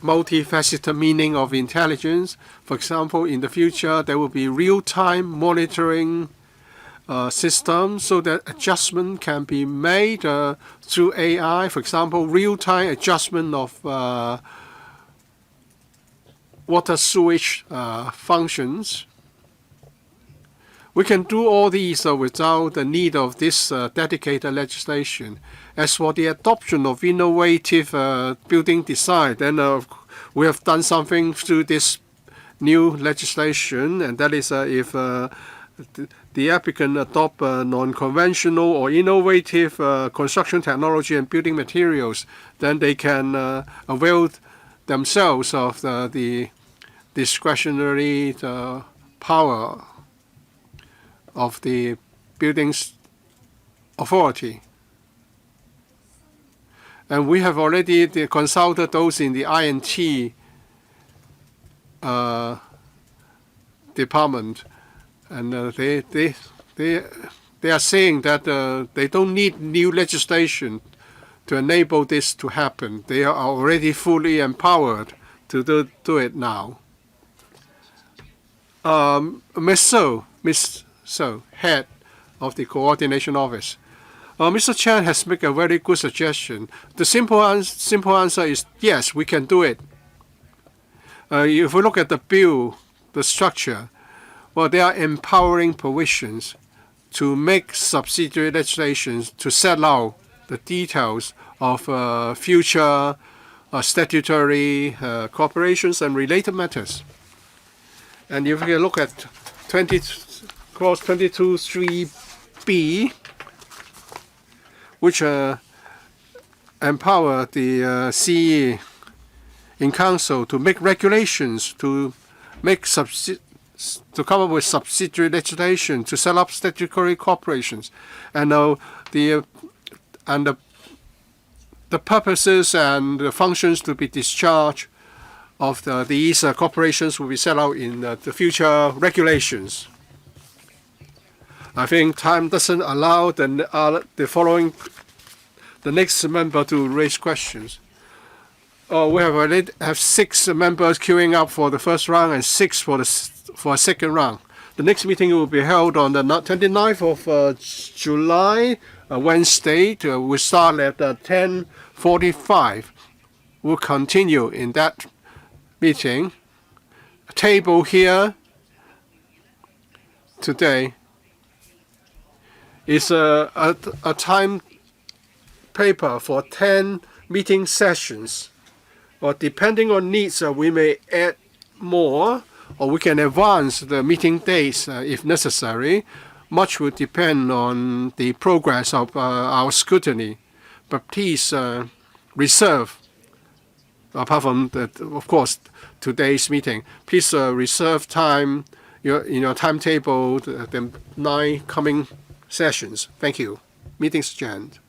multifaceted meaning of intelligence. For example, in the future, there will be real-time monitoring system so that adjustment can be made through AI. For example, real-time adjustment of water sewage functions. We can do all these without the need of this dedicated legislation. As for the adoption of innovative building design, then we have done something through this new legislation, and that is if the applicant adopt non-conventional or innovative construction technology and building materials, then they can avail themselves of the discretionary power of the buildings authority. And we have already consulted those in the I&T department, and they are saying that they don't need new legislation to enable this to happen. They are already fully empowered to do it now. Ms. So, head of the coordination office. Mr. Chan has made a very good suggestion. The simple answer is yes, we can do it. If we look at the bill, the structure, well, there are empowering provisions to make subsidiary legislations to set out the details of future statutory corporations and related matters. And if you look at clause 22(3)(b), which empower the CE in council to make regulations, to come up with subsidiary legislation, to set up statutory corporations, and the purposes and the functions to be discharged of these corporations will be set out in the future regulations. I think time doesn't allow the next member to raise questions. We have already have 6 members queuing up for the first round and 6 for a second round. The next meeting will be held on the 29th of July, Wednesday. We start at 10:45. We'll continue in that meeting. A table here today is a time paper for 10 meeting sessions. Or depending on needs, we may add more, or we can advance the meeting dates if necessary. Much will depend on the progress of our scrutiny. But please reserve, apart from, of course, today's meeting, please reserve time in your timetable, the 9 coming sessions. Thank you. Meeting's adjourned.